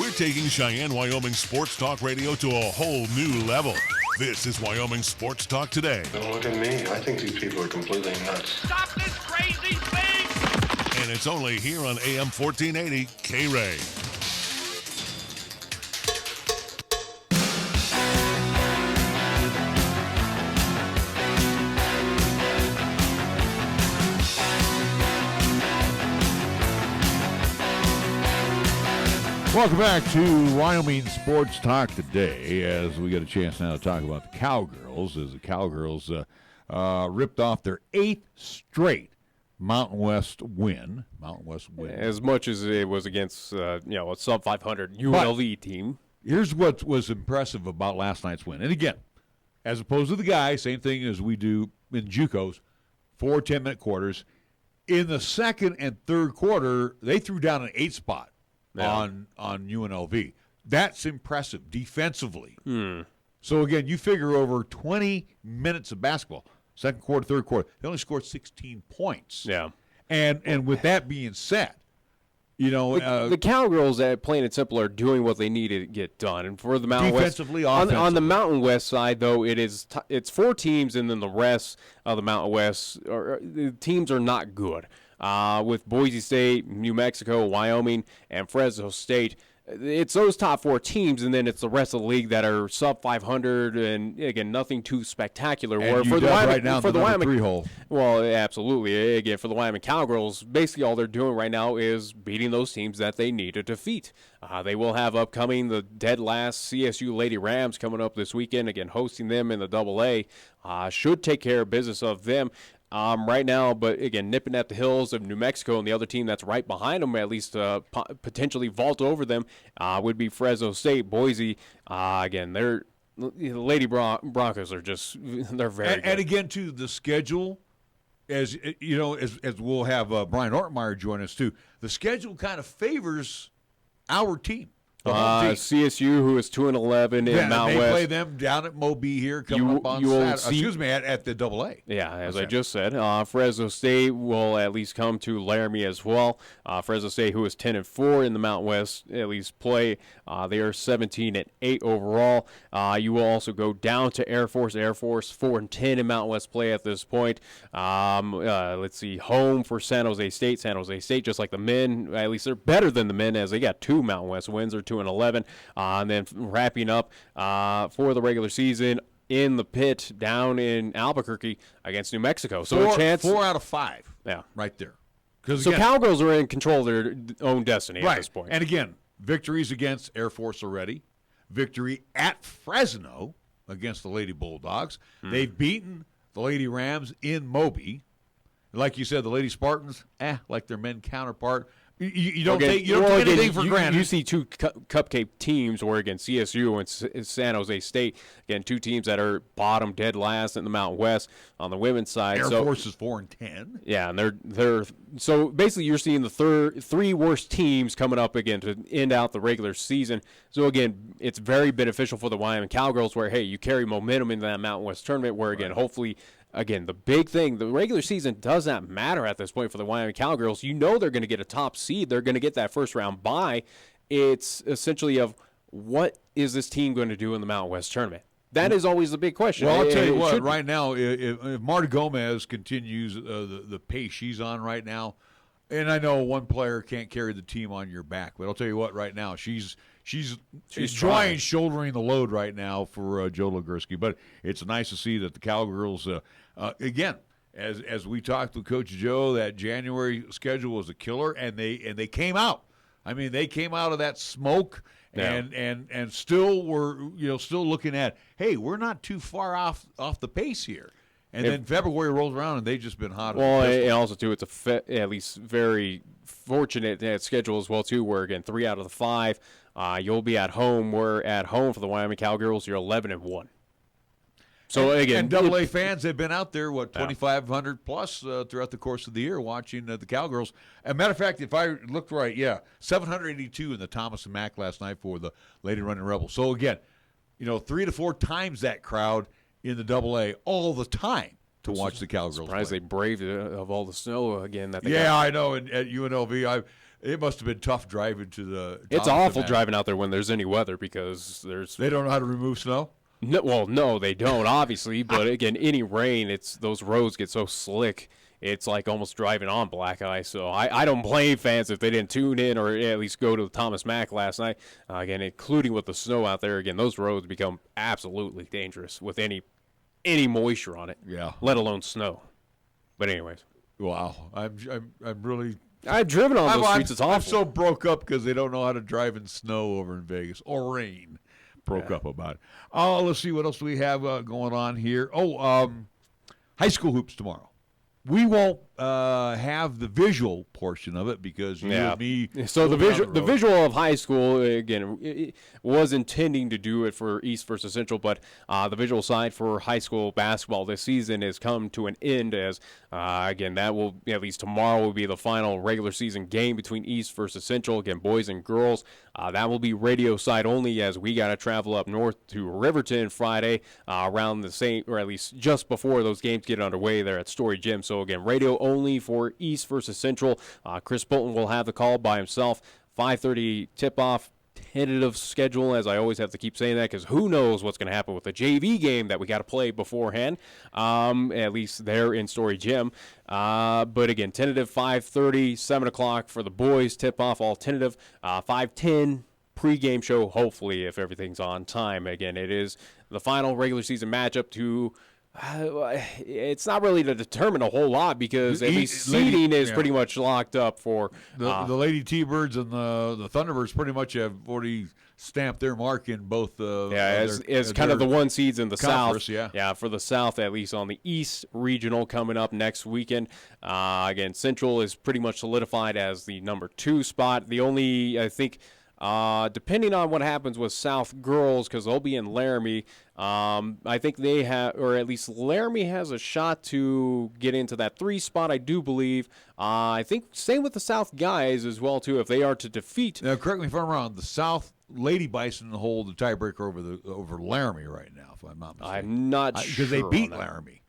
We're taking Cheyenne, Wyoming Sports Talk Radio to a whole new level. This is Wyoming Sports Talk Today. Don't look at me. I think these people are completely nuts. Stop this crazy thing! And it's only here on AM 1480 KRAE. Welcome back to Wyoming Sports Talk Today, as we get a chance now to talk about the Cowgirls, as the Cowgirls ripped off their 8th straight Mountain West win. As much as it was against, a sub-500 UNLV team. Here's what was impressive about last night's win. And again, as opposed to the guys, same thing as we do in JUCOs, 4 10-minute quarters. In the second and third quarter, they threw down an 8 spot. On UNLV. That's impressive defensively. So, again, you figure over 20 minutes of basketball, second quarter, third quarter, they only scored 16 points. Yeah. And with that being said, the Cowgirls, plain and simple, are doing what they need to get done. And for the Mountain defensively, West, offensively. on the Mountain West side, though, it's 4 teams, and then the rest of the Mountain West, the teams are not good. With Boise State, New Mexico, Wyoming, and Fresno State. It's those top 4 teams, and then it's the rest of the league that are sub 500, and again, nothing too spectacular. And for the Wyoming, right now, for the Wyoming 3-hole. Well, absolutely. Again, for the Wyoming Cowgirls, basically all they're doing right now is beating those teams that they need to defeat. They will have upcoming the dead last CSU Lady Rams coming up this weekend. Again, hosting them in the AA. Should take care of business of them. Right now, but again, nipping at the heels of New Mexico, and the other team that's right behind them, at least potentially vault over them, would be Fresno State. Boise, again, the Lady Broncos are just, they're very good. And again, too, the schedule, as we'll have Brian Ortmeier join us, too, the schedule kind of favors our team. CSU, who is 2-11 in Mount they West. play them down at Moby here coming up on Saturday. At the AA. Yeah, as I just said. Fresno State will at least come to Laramie as well. Fresno State, who is 10-4 in the Mountain West, at least play. They are 17-8 overall. You will also go down to Air Force. Air Force 4-10 in Mountain West play at this point. Let's see, home for San Jose State. San Jose State, just like the men, at least they're better than the men, as they got 2 Mountain West wins. They're 2-11, and then wrapping up for the regular season in the pit down in Albuquerque against New Mexico. So a chance 4 out of 5. Yeah, right there. So Cowgirls are in control of their own destiny at this point. And again, victories against Air Force already. Victory at Fresno against the Lady Bulldogs. They've beaten the Lady Rams in Moby. Like you said, the Lady Spartans, like their men counterpart. You don't take anything for granted. You see two cupcake teams, Oregon, CSU, and San Jose State. Again, two teams that are bottom dead last in the Mountain West on the women's side. Air Force is 4-10. Yeah, and they're so basically you're seeing the three worst teams coming up again to end out the regular season. So again, it's very beneficial for the Wyoming Cowgirls, where hey, you carry momentum into that Mountain West tournament, where again, hopefully. Again, the big thing, the regular season does not matter at this point for the Wyoming Cowgirls. You know they're going to get a top seed. They're going to get that first-round bye. It's essentially of what is this team going to do in the Mountain West tournament? That is always the big question. Well, I'll tell you what, right now, if Marta Gomez continues the pace she's on right now, and I know one player can't carry the team on your back, but I'll tell you what, right now, she's enjoying shouldering the load right now for Joe Legursky. But it's nice to see that the Cowgirls, again, as we talked with Coach Joe, that January schedule was a killer, and they came out. I mean, they came out of that smoke and still were still looking at, hey, we're not too far off the pace here. And then February rolls around, and they've just been hot. Well, and also, too, it's at least very fortunate schedule as well, too, where, again, 3 out of the 5, you'll be at home. We're at home for the Wyoming Cowgirls. You're 11-1. So, again. And AA fans have been out there, 2,500 plus throughout the course of the year watching the Cowgirls. As a matter of fact, if I looked right, 782 in the Thomas and Mack last night for the Lady Running Rebels. So, again, 3 to 4 times that crowd in the AA all the time to watch the Cowgirls surprised play. They braved of all the snow again. That they got. I know. And at UNLV, it must have been tough driving to the. It's awful driving out there when there's any weather because they don't know how to remove snow. No, they don't obviously. But again, any rain, those roads get so slick. It's like almost driving on black ice. So I don't blame fans if they didn't tune in or at least go to the Thomas Mack last night. Again, including with the snow out there. Again, those roads become absolutely dangerous with any moisture on it. Yeah. Let alone snow. But anyways. Wow. I'm really. I've driven on those streets. It's awful. I'm so broke up because they don't know how to drive in snow over in Vegas or rain. Broke up about it. Oh, let's see what else we have going on here. High school hoops tomorrow. We won't have the visual portion of it because you and me. So the visual of high school, again, it was intending to do it for East versus Central, but the visual side for high school basketball this season has come to an end as, again, that will, at least tomorrow, will be the final regular season game between East versus Central, again, boys and girls. That will be radio side only as we got to travel up north to Riverton Friday around the same, or at least just before those games get underway there at Story Gym. So, again, radio only for East versus Central. Chris Bolton will have the call by himself. 5:30 tip-off. Tentative schedule, as I always have to keep saying that, because who knows what's going to happen with the JV game that we got to play beforehand, at least there in Story Gym. But again, tentative 5:30, 7 o'clock for the boys, tip-off, all tentative. 5:10 pregame show, hopefully, if everything's on time. Again, it is the final regular season matchup to... it's not really to determine a whole lot because at least seeding is pretty much locked up for the Lady T-Birds and the Thunderbirds. Pretty much have already stamped their mark in both. As kind of the one seeds in the South. For the South, at least on the East Regional coming up next weekend. Again, Central is pretty much solidified as the number 2 spot. The only, I think. Depending on what happens with South girls, because they'll be in Laramie, I think they have, or at least Laramie has a shot to get into that 3 spot, I do believe. I think same with the South guys as well, too, if they are to defeat. Now, correct me if I'm wrong, the South Lady Bison hold the tiebreaker over Laramie right now, if I'm not mistaken. I'm not sure. Because they beat Laramie.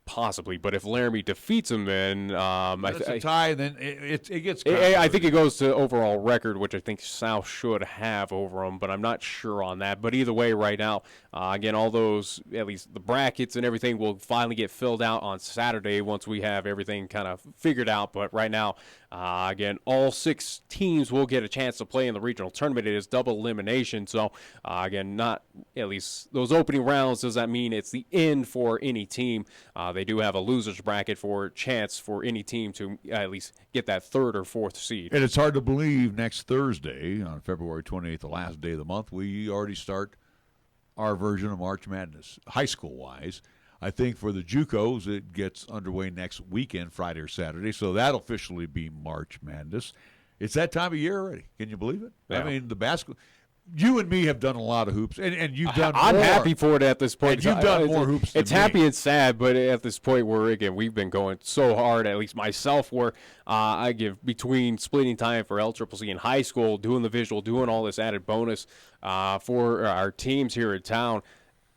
Possibly, but if Laramie defeats them, then it's a tie. Then it gets. I think it goes to overall record, which I think South should have over them, but I'm not sure on that. But either way, right now, again, all those, at least the brackets and everything, will finally get filled out on Saturday once we have everything kind of figured out. But right now, again, all 6 teams will get a chance to play in the regional tournament. It is double elimination, so again, not at least those opening rounds. Does that mean it's the end for any team? They do have a loser's bracket for chance for any team to at least get that 3rd or 4th seed. And it's hard to believe next Thursday, on February 28th, the last day of the month, we already start our version of March Madness, high school-wise. I think for the JUCOs, it gets underway next weekend, Friday or Saturday, so that'll officially be March Madness. It's that time of year already. Can you believe it? Yeah. I mean, the basketball. You and me have done a lot of hoops, and you've done I'm more. happy for it at this point. And you've done more hoops than It's happy me. and sad, but at this point where, again, we've been going so hard, at least myself, where I give between splitting time for LCCC in high school, doing the visual, doing all this added bonus for our teams here in town.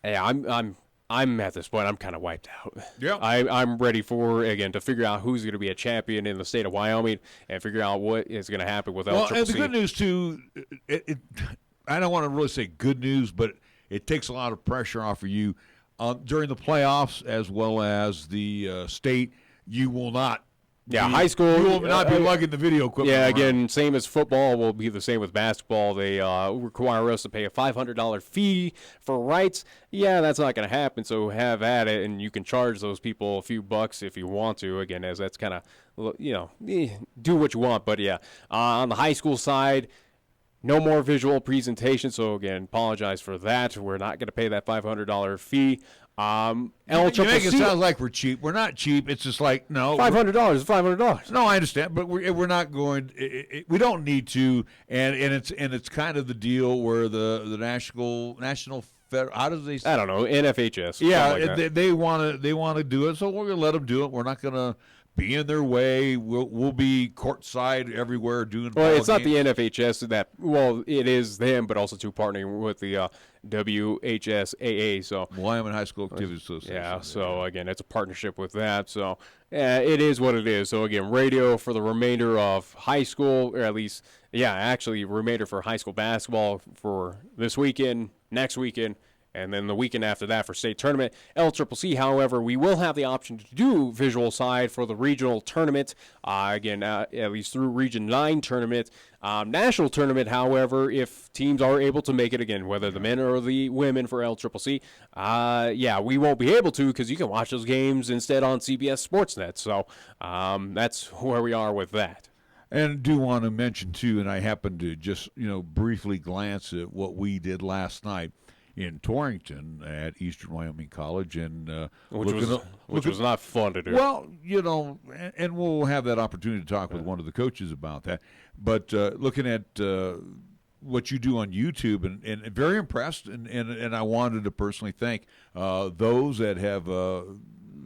Hey, I'm at this point, I'm kind of wiped out. Yeah. I'm ready for, again, to figure out who's going to be a champion in the state of Wyoming and figure out what is going to happen with LCCC. Well, and the good news, too, I don't want to really say good news, but it takes a lot of pressure off of you. During the playoffs as well as the state, you will not. High school. You will not be lugging the video equipment around. Again, same as football, will be the same with basketball. They require us to pay a $500 fee for rights. Yeah, that's not going to happen, so have at it, and you can charge those people a few bucks if you want to, again, as that's kind of, do what you want. But, on the high school side, no more visual presentation, so, again, apologize for that. We're not going to pay that $500 fee. You make it sound like we're cheap. We're not cheap. It's just like, no. $500 is $500. No, I understand, but we're not going. We don't need to, and it's kind of the deal where the national federal. How does they? I don't know, NFHS. Yeah, like they want to do it, so we're gonna let them do it. We're not gonna be in their way. We'll be courtside everywhere doing. Well, it's not the NFHS that. Well, it is them, but also to partnering with the WHSAA. So Wyoming High School Activities Association. Yeah. So again, it's a partnership with that. So it is what it is. So again, radio for the remainder of high school, or at least, actually remainder for high school basketball for this weekend, next weekend. And then the weekend after that for state tournament. LCCC, however, we will have the option to do visual side for the regional tournament. At least through Region 9 tournament. National tournament, however, if teams are able to make it again, whether the men or the women for LCCC, we won't be able to because you can watch those games instead on CBS Sportsnet. So that's where we are with that. And do want to mention, too, and I happened to just, briefly glance at what we did last night in Torrington at Eastern Wyoming College, and which was not fun to do. Well, and we'll have that opportunity to talk with one of the coaches about that. But looking at what you do on YouTube, and very impressed, and I wanted to personally thank those that have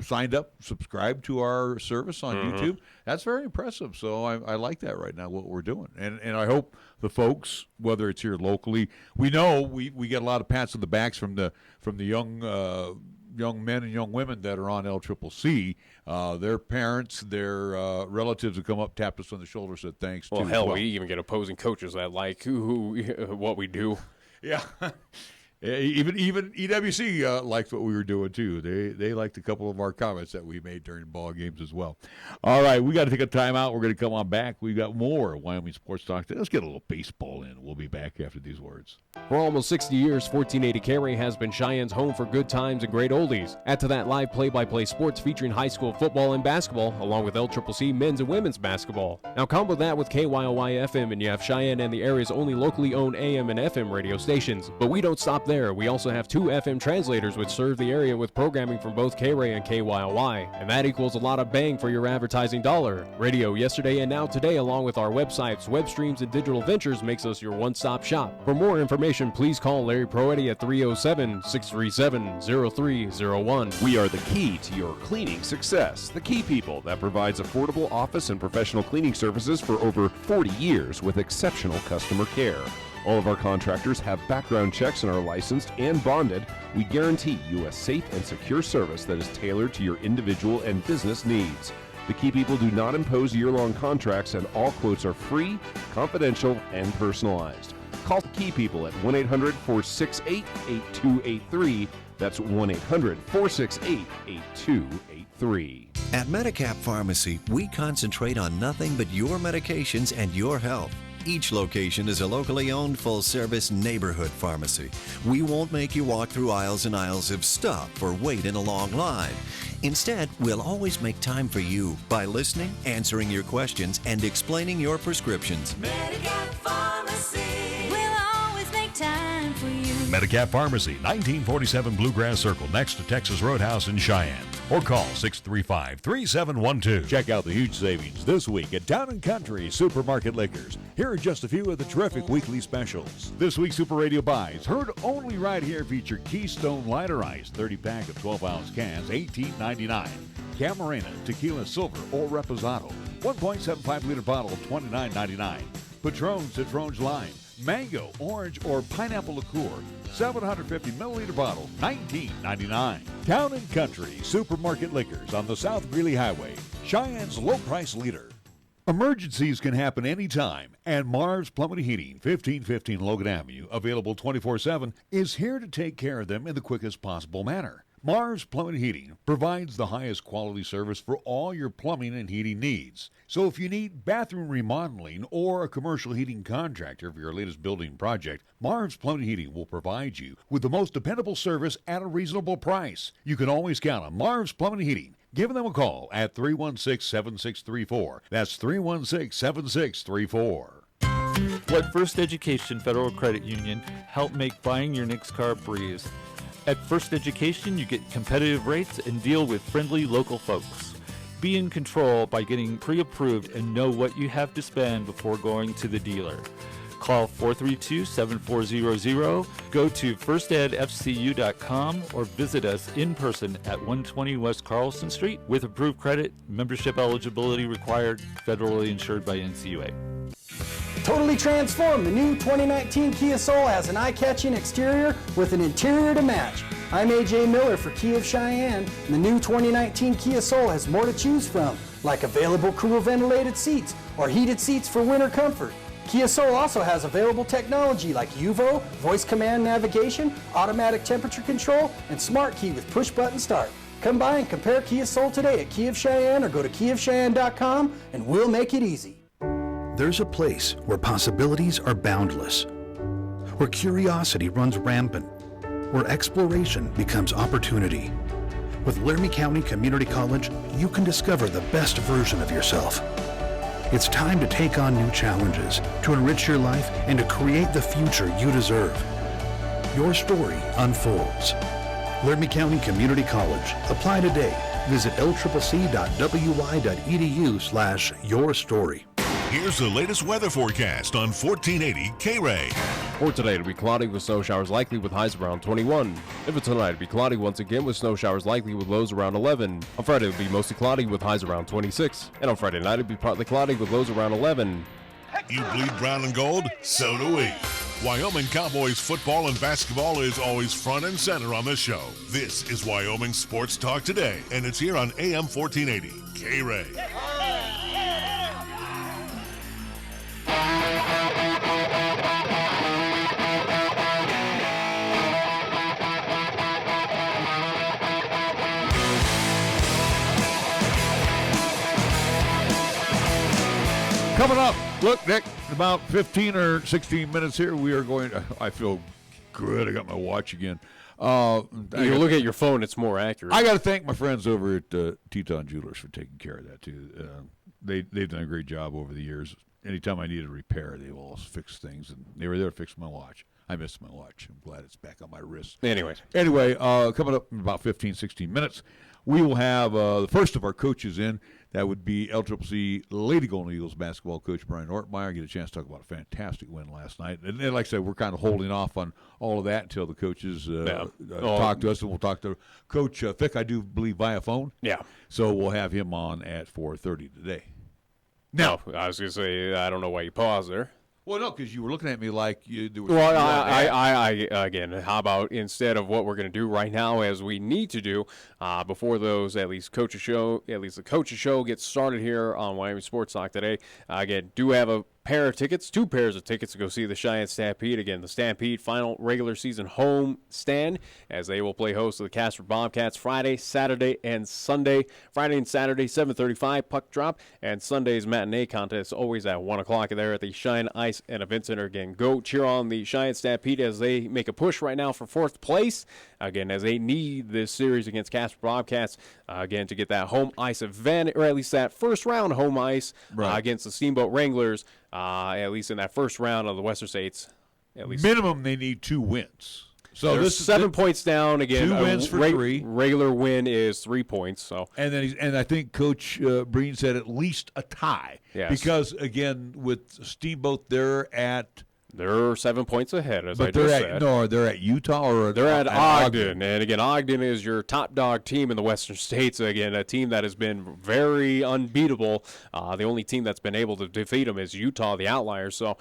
signed up, subscribed to our service on YouTube. That's very impressive. So I like that right now, what we're doing. And I hope the folks, whether it's here locally, we know we get a lot of pats on the backs from the young men and young women that are on LCCC. Their parents, their relatives have come up, tapped us on the shoulder, said thanks. Well, hell, we even get opposing coaches that like what we do. Yeah. Even EWC liked what we were doing, too. They liked a couple of our comments that we made during ball games as well. All right, we got to take a timeout. We're going to come on back. We've got more Wyoming Sports Talk. Let's get a little baseball in. We'll be back after these words. For almost 60 years, 1480 KRAE has been Cheyenne's home for good times and great oldies. Add to that live play-by-play sports featuring high school football and basketball, along with LCCC men's and women's basketball. Now combo that with KYOY-FM, and you have Cheyenne and the area's only locally owned AM and FM radio stations. But we don't stop there. We also have 2 FM translators which serve the area with programming from both KRAE and KYOY, and that equals a lot of bang for your advertising dollar. Radio yesterday and now today, along with our websites, web streams, and digital ventures, makes us your one-stop shop. For more information, please call Larry Proetti at 307-637-0301. We are the key to your cleaning success. The Key People that provides affordable office and professional cleaning services for over 40 years with exceptional customer care. All of our contractors have background checks and are licensed and bonded. We guarantee you a safe and secure service that is tailored to your individual and business needs. The Key People do not impose year-long contracts, and all quotes are free, confidential, and personalized. Call the Key People at 1-800-468-8283. That's 1-800-468-8283. At Medicap Pharmacy, we concentrate on nothing but your medications and your health. Each location is a locally owned full-service neighborhood pharmacy. We won't make you walk through aisles and aisles of stuff or wait in a long line. Instead, we'll always make time for you by listening, answering your questions, and explaining your prescriptions. Medicap Pharmacy. We'll always make time for you. Medicap Pharmacy, 1947 Bluegrass Circle, next to Texas Roadhouse in Cheyenne. or call 635-3712. Check out the huge savings this week at Town & Country Supermarket Liquors. Here are just a few of the terrific weekly specials. This week's Super Radio buys, heard only right here, feature Keystone Lighter Ice, 30-pack of 12-ounce cans, $18.99. Camarena Tequila Silver or Reposado, 1.75-liter bottle, $29.99. Patron Citron's Lime, Mango, Orange, or Pineapple Liqueur, 750-milliliter bottle, $19.99. Town & Country Supermarket Liquors on the South Greeley Highway, Cheyenne's low-price leader. Emergencies can happen anytime, and Mars Plumbing and Heating, 1515 Logan Avenue, available 24/7, is here to take care of them in the quickest possible manner. Mars Plumbing and Heating provides the highest quality service for all your plumbing and heating needs. So if you need bathroom remodeling or a commercial heating contractor for your latest building project, Mars Plumbing and Heating will provide you with the most dependable service at a reasonable price. You can always count on Mars Plumbing and Heating. Give them a call at 316-7634. That's 316-7634. Let First Education Federal Credit Union help make buying your next car a breeze. At First Education, you get competitive rates and deal with friendly local folks. Be in control by getting pre-approved and know what you have to spend before going to the dealer. Call 432-7400, go to firstedfcu.com, or visit us in person at 120 West Carlson Street with approved credit, membership eligibility required, federally insured by NCUA. Totally transformed. The new 2019 Kia Soul has an eye-catching exterior with an interior to match. I'm AJ Miller for Kia of Cheyenne, and the new 2019 Kia Soul has more to choose from, like available cool ventilated seats or heated seats for winter comfort. Kia Soul also has available technology like UVO, voice command navigation, automatic temperature control, and smart key with push-button start. Come by and compare Kia Soul today at Kia of Cheyenne or go to KiaofCheyenne.com and we'll make it easy. There's a place where possibilities are boundless, where curiosity runs rampant, where exploration becomes opportunity. With Laramie County Community College, you can discover the best version of yourself. It's time to take on new challenges, to enrich your life, and to create the future you deserve. Your story unfolds. Laramie County Community College. Apply today. Visit lccc.wy.edu/yourstory. Here's the latest weather forecast on 1480 KRAE. For today, it'll be cloudy with snow showers likely with highs around 21. And for tonight, it'll be cloudy once again with snow showers likely with lows around 11. On Friday, it'll be mostly cloudy with highs around 26. And on Friday night, it'll be partly cloudy with lows around 11. You bleed brown and gold? So do we. Wyoming Cowboys football and basketball is always front and center on this show. This is Wyoming Sports Talk Today, and it's here on AM 1480 KRAE. Coming up, look, Nick, about 15 or 16 minutes here, we are going to, I feel good. I got my watch again. You look at your phone, it's more accurate. I got to thank my friends over at Teton Jewelers for taking care of that, too. They've done a great job over the years. Anytime I need a repair, they will always fix things, and they were there to fix my watch. I missed my watch. I'm glad it's back on my wrist. Anyway, coming up in about 15, 16 minutes, we will have the first of our coaches in. That would be LCCC Lady Golden Eagles basketball coach Brian Ortmeier. Get a chance to talk about a fantastic win last night. And like I said, we're kind of holding off on all of that until the coaches talk to us, and we'll talk to Coach Ficca, I do believe, via phone. Yeah. So we'll have him on at 4:30 today. No, I was going to say, I don't know why you paused there. Well, no, because you were looking at me like you. Well, I again, how about instead of what we're going to do right now, as we need to do before those the coaches show gets started here on Wyoming Sports Talk today. Again, do have a pair of tickets, 2 pairs of tickets to go see the Cheyenne Stampede. Again, the Stampede final regular season home stand, as they will play host to the Casper Bobcats Friday, Saturday, and Sunday. Friday and Saturday, 7:35 puck drop, and Sunday's matinee contest always at 1 o'clock there at the Cheyenne Ice and Event Center. Again, go cheer on the Cheyenne Stampede as they make a push right now for 4th place. Again, as they need this series against Casper Bobcats, again, to get that home ice event, or at least that first round home ice against the Steamboat Wranglers, at least in that first round of the Western States. At least minimum, they need 2 wins. So They're this is 7 points down again. 2 wins for 3. Regular win is 3 points. So and I think Coach Breen said at least a tie. Yes. Because again, with Steamboat, they're 7 points ahead, as I they're just at said. no, they're at Utah or they're at Ogden. And again, Ogden is your top dog team in the Western States. Again, a team that has been very unbeatable. The only team that's been able to defeat them is Utah, the outliers. So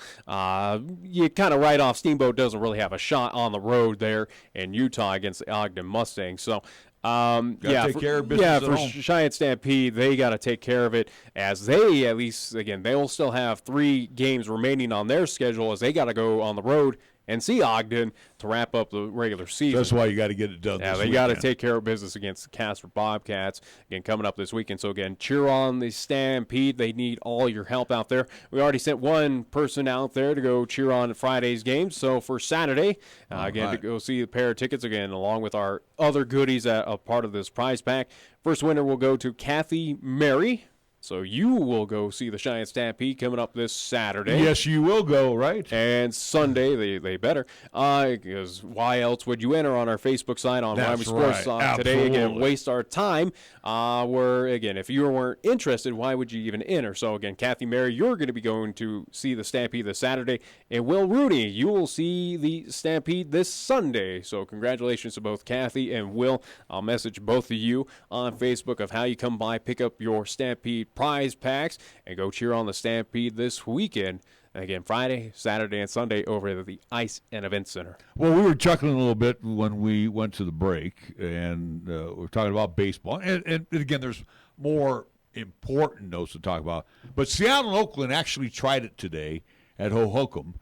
you kind of write off Steamboat doesn't really have a shot on the road there in Utah against the Ogden Mustangs. So take care of business at for home. Cheyenne Stampede, they got to take care of it as they, at least, again, they'll still have 3 games remaining on their schedule as they got to go on the road and see Ogden to wrap up the regular season. That's why you got to get it done. Yeah, this they got to weekend. take care of business against the Casper Bobcats, again, coming up this weekend. So, again, cheer on the Stampede. They need all your help out there. We already sent one person out there to go cheer on Friday's games. So, for Saturday, to go see a pair of tickets, again, along with our other goodies that are part of this prize pack. First winner will go to Kathy Mary. So you will go see the Cheyenne Stampede coming up this Saturday. Yes, you will go, right? And Sunday, they better. Because why else would you enter on our Facebook site on Wyoming Sports Talk today? Again, waste our time. Where, again, if you weren't interested, why would you even enter? So, again, Kathy Mary, you're going to be going to see the Stampede this Saturday. And Will Rooney, you will see the Stampede this Sunday. So congratulations to both Kathy and Will. I'll message both of you on Facebook of how you come by, pick up your Stampede prize packs, and go cheer on the Stampede this weekend. And again, Friday, Saturday, and Sunday over at the Ice and Event Center. Well, we were chuckling a little bit when we went to the break, and we were talking about baseball. And again, there's more important notes to talk about. But Seattle and Oakland actually tried it today at Hohokam,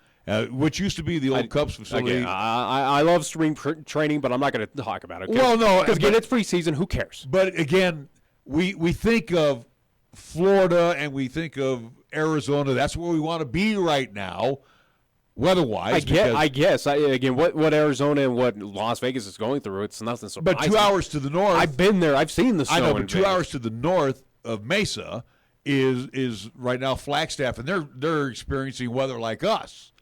which used to be the old Cubs facility. Again, I love spring training, but I'm not going to talk about it. Well, no. Because, again, it's preseason. Who cares? But, again, we think of Florida and we think of Arizona. That's where we want to be right now, weather-wise. I guess. Again, what Arizona and what Las Vegas is going through, it's nothing surprising. But 2 hours to the north. I've been there. I've seen the snow. I know, but in 2 Vegas. hours to the north of Mesa is right now Flagstaff, and they're experiencing weather like us.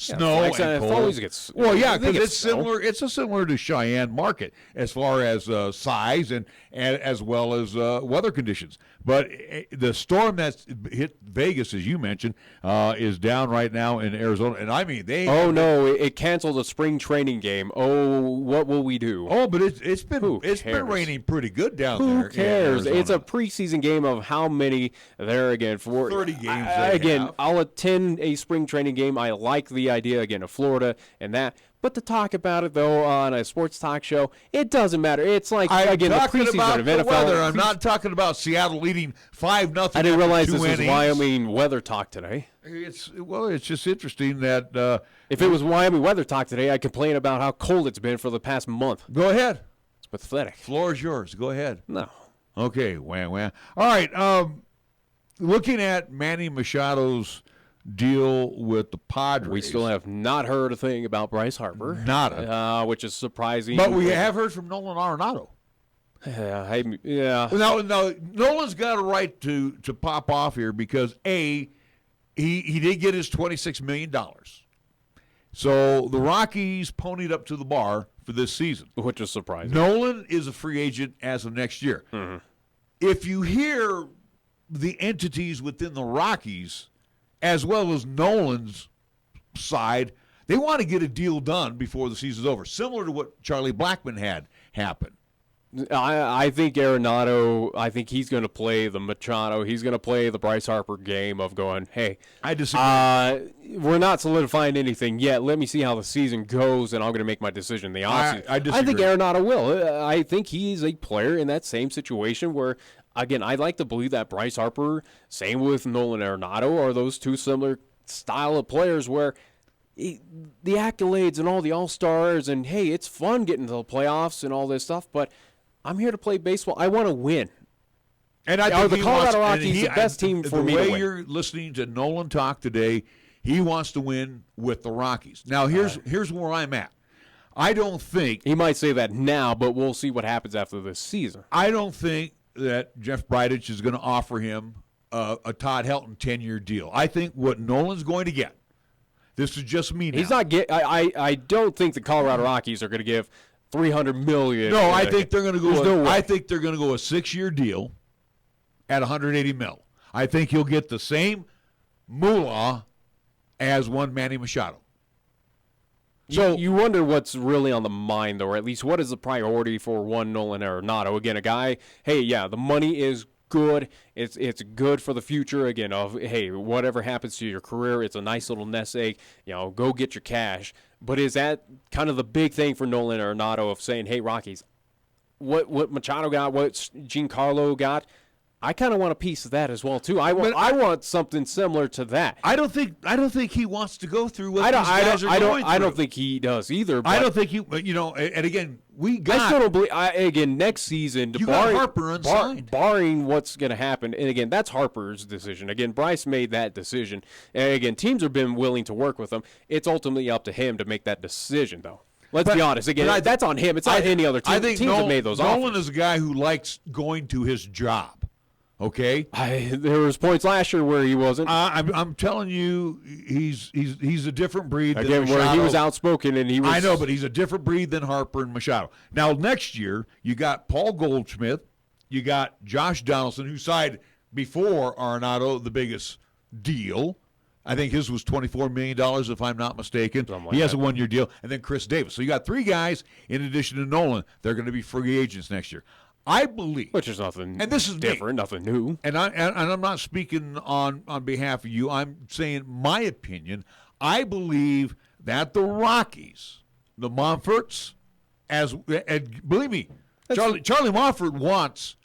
Snow and cold. Always gets, well, yeah, because it's snow. similar. It's a similar to Cheyenne market as far as size and as well as weather conditions. But the storm that's hit Vegas, as you mentioned, is down right now in Arizona, and I mean they. Oh no! It canceled a spring training game. Oh, what will we do? Oh, but it's been raining pretty good down there. Who cares? It's a preseason game of how many there again for 30 games. Again, I'll attend a spring training game. I like the idea again of Florida and that. But to talk about it, though, on a sports talk show, it doesn't matter. It's like, again, the preseason of NFL. Weather. I'm not talking about Seattle leading 5-0. I didn't realize this was Wyoming weather talk today. It's just interesting that if it was Wyoming weather talk today, I'd complain about how cold it's been for the past month. Go ahead. It's pathetic. Floor is yours. Go ahead. No. Okay, wham. All right. Looking at Manny Machado's deal with the Padres. We still have not heard a thing about Bryce Harper. Nada. Which is surprising. But we have heard from Nolan Arenado. Yeah. Now, Nolan's got a right to pop off here because, A, he did get his $26 million. So the Rockies ponied up to the bar for this season. Which is surprising. Nolan is a free agent as of next year. Mm-hmm. If you hear the entities within the Rockies, as well as Nolan's side, they want to get a deal done before the season's over, similar to what Charlie Blackmon had happen. I think Arenado, I think he's going to play the Machado. He's going to play the Bryce Harper game of going, hey, I disagree. We're not solidifying anything yet. Let me see how the season goes, and I'm going to make my decision in the offseason. I disagree. I think Arenado will. I think he's a player in that same situation where, again, I'd like to believe that Bryce Harper, same with Nolan Arenado, are those two similar style of players where the accolades and all the all-stars and, hey, it's fun getting to the playoffs and all this stuff, but I'm here to play baseball. I want to win. And I think the Colorado Rockies the best team for me to win. The way you're listening to Nolan talk today, he wants to win with the Rockies. Now, here's where I'm at. I don't think he might say that now, but we'll see what happens after this season. I don't think that Jeff Bridich is going to offer him a Todd Helton 10-year deal. I think what Nolan's going to get, This is just me now. He's not I don't think the Colorado Rockies are going to give $300 million. No, I think they're going to go. No way. I think they're going to go a 6-year deal at $180 million. I think he'll get the same moolah as one Manny Machado. So you wonder what's really on the mind, though, or at least what is the priority for one Nolan Arenado? Again, a guy. Hey, yeah, the money is good. It's good for the future. Again, of hey, whatever happens to your career, it's a nice little nest egg. Go get your cash. But is that kind of the big thing for Nolan Arenado of saying, hey, Rockies, what Machado got, what Giancarlo got? I kind of want a piece of that as well too. I want something similar to that. I don't think he wants to go through what these guys are going through. I don't think he does either. But I don't think he. And again, I still don't believe. Again, next season, you got Harper unsigned. Barring what's going to happen, and again, that's Harper's decision. Again, Bryce made that decision. And again, teams have been willing to work with him. It's ultimately up to him to make that decision, though. Let's be honest. Again, that's on him. It's not any other team. I think teams have made those Nolan offers. is a guy who likes going to his job. Okay, there was points last year where he wasn't. I'm telling you, he's a different breed. Again, than where he was outspoken and he was. I know, but he's a different breed than Harper and Machado. Now next year, you got Paul Goldschmidt, you got Josh Donaldson, who signed before Arenado the biggest deal. I think his was $24 million, if I'm not mistaken. He has a 1-year deal, and then Chris Davis. So you got 3 guys in addition to Nolan. They're going to be free agents next year. I believe, which is nothing, and this is different, nothing new. And I'm not speaking on behalf of you. I'm saying my opinion. I believe that the Rockies, the Monforts, and believe me, Charlie Monfort wants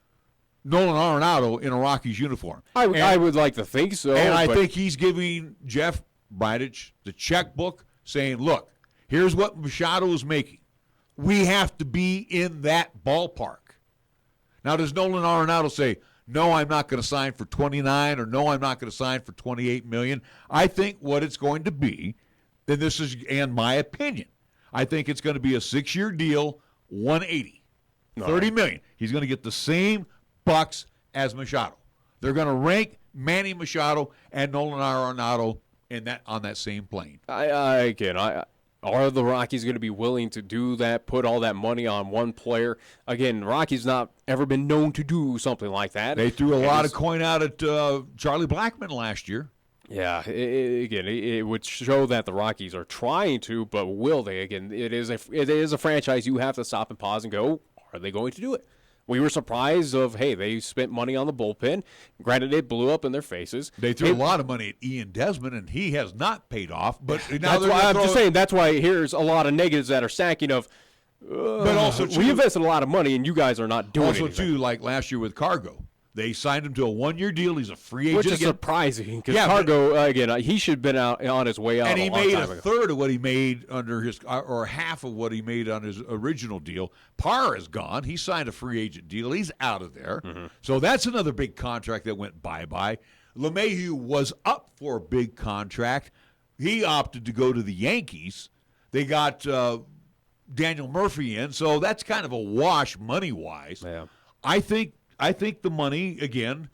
Nolan Arenado in a Rockies uniform. I would like to think so. And I think he's giving Jeff Bridich the checkbook, saying, "Look, here's what Machado is making. We have to be in that ballpark." Now, does Nolan Arenado say, no, I'm not going to sign for 29 or no, I'm not going to sign for 28 million? I think what it's going to be, and this is and my opinion, I think it's going to be a 6-year deal, 180, $30 million. He's going to get the same bucks as Machado. They're going to rank Manny Machado and Nolan Arenado on that same plane. Are the Rockies going to be willing to do that, put all that money on one player? Again, Rockies not ever been known to do something like that. They threw a lot of coin out at Charlie Blackmon last year. Yeah, it would show that the Rockies are trying to, but will they? Again, it is a franchise you have to stop and pause and go, are they going to do it? We were surprised of, hey, they spent money on the bullpen. Granted, it blew up in their faces. They threw a lot of money at Ian Desmond, and he has not paid off. But now I'm just saying that's why here's a lot of negatives that are stacking of. But also, we invested a lot of money, and you guys are not doing anything. Also, too, like last year with Cargo. They signed him to a 1-year deal. He's a free agent. Which is surprising because Cargo, again, he should have been on his way out. And he made a third third of what he made under his, or half of what he made on his original deal. Parr is gone. He signed a free agent deal. He's out of there. Mm-hmm. So that's another big contract that went bye-bye. LeMahieu was up for a big contract. He opted to go to the Yankees. They got Daniel Murphy in, so that's kind of a wash money-wise. Yeah. I think the money, again,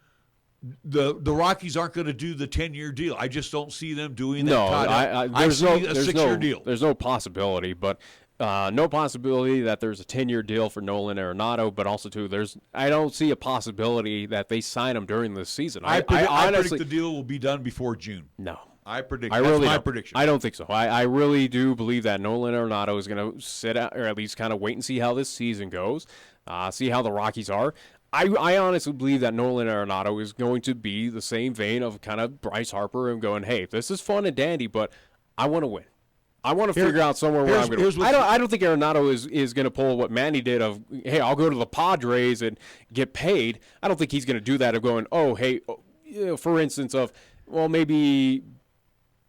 the Rockies aren't going to do the 10-year deal. I just don't see them doing that. No, I see a 6-year deal. There's no possibility, but no possibility that there's a 10-year deal for Nolan Arenado, but also, too, I don't see a possibility that they sign him during the season. I predict the deal will be done before June. No. That's my prediction. I don't think so. I really do believe that Nolan Arenado is going to sit out, or at least kind of wait and see how this season goes, see how the Rockies are. I honestly believe that Nolan Arenado is going to be the same vein of kind of Bryce Harper and going, hey, this is fun and dandy, but I want to win. I want to figure out somewhere where I'm going to. I don't think Arenado is going to pull what Manny did of, hey, I'll go to the Padres and get paid. I don't think he's going to do that of going, oh, hey, for instance of, well, maybe,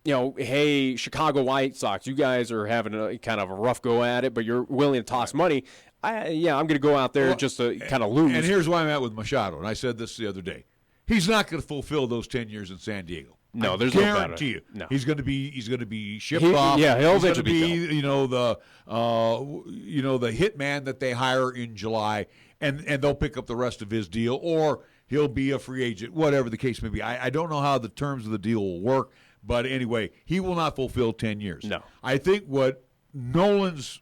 hey, Chicago White Sox, you guys are having a kind of a rough go at it, but you're willing to toss money. I'm going to go out there just to kind of lose. And here's why I'm at with Machado, and I said this the other day. He's not going to fulfill those 10 years in San Diego. No, there's no doubt. Guarantee you. No. He's going to be shipped off. Yeah, he'll eventually be the hitman that they hire in July, and they'll pick up the rest of his deal, or he'll be a free agent, whatever the case may be. I don't know how the terms of the deal will work, But anyway, he will not fulfill 10 years. No. I think what Nolan's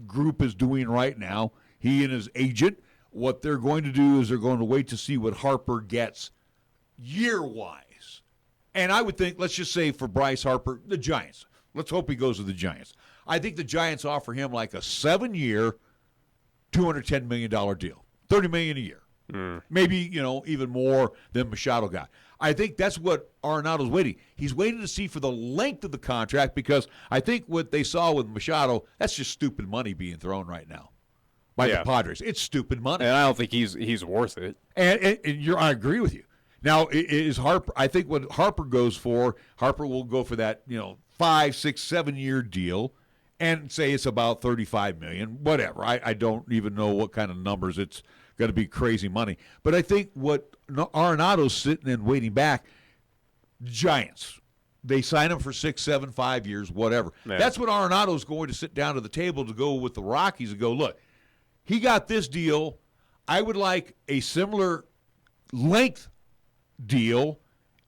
group is doing right now, he and his agent, what they're going to do is they're going to wait to see what Harper gets year-wise. And I would think, let's just say for Bryce Harper, the Giants. Let's hope he goes to the Giants. I think the Giants offer him like a 7-year, $210 million deal, $30 million a year. Maybe, even more than Machado got. I think that's what Arenado's waiting. He's waiting to see for the length of the contract because I think what they saw with Machado, that's just stupid money being thrown right now by the Padres. It's stupid money. And I don't think he's worth it. And I agree with you. Now, is Harper, I think what Harper goes for, Harper will go for that, 5, 6, 7-year deal and say it's about $35 million, whatever. I don't even know what kind of numbers. It's going to be crazy money. But I think what Arenado's sitting and waiting back, Giants, they sign him for 6, 7, 5 years, whatever. Yeah. That's what Arenado's going to sit down to the table to go with the Rockies and go, look, he got this deal. I would like a similar length deal,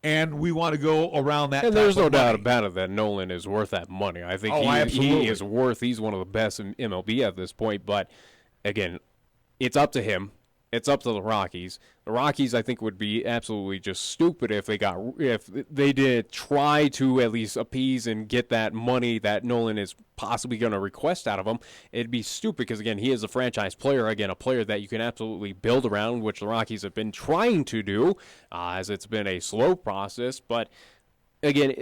and we want to go around that. And there's no doubt about it that Nolan is worth that money. I think he is worth. He's one of the best in MLB at this point. But again, it's up to him. It's up to the Rockies. The Rockies, I think, would be absolutely just stupid if they did try to at least appease and get that money that Nolan is possibly going to request out of him. It'd be stupid because, again, he is a franchise player. Again, a player that you can absolutely build around, which the Rockies have been trying to do, as it's been a slow process. But again,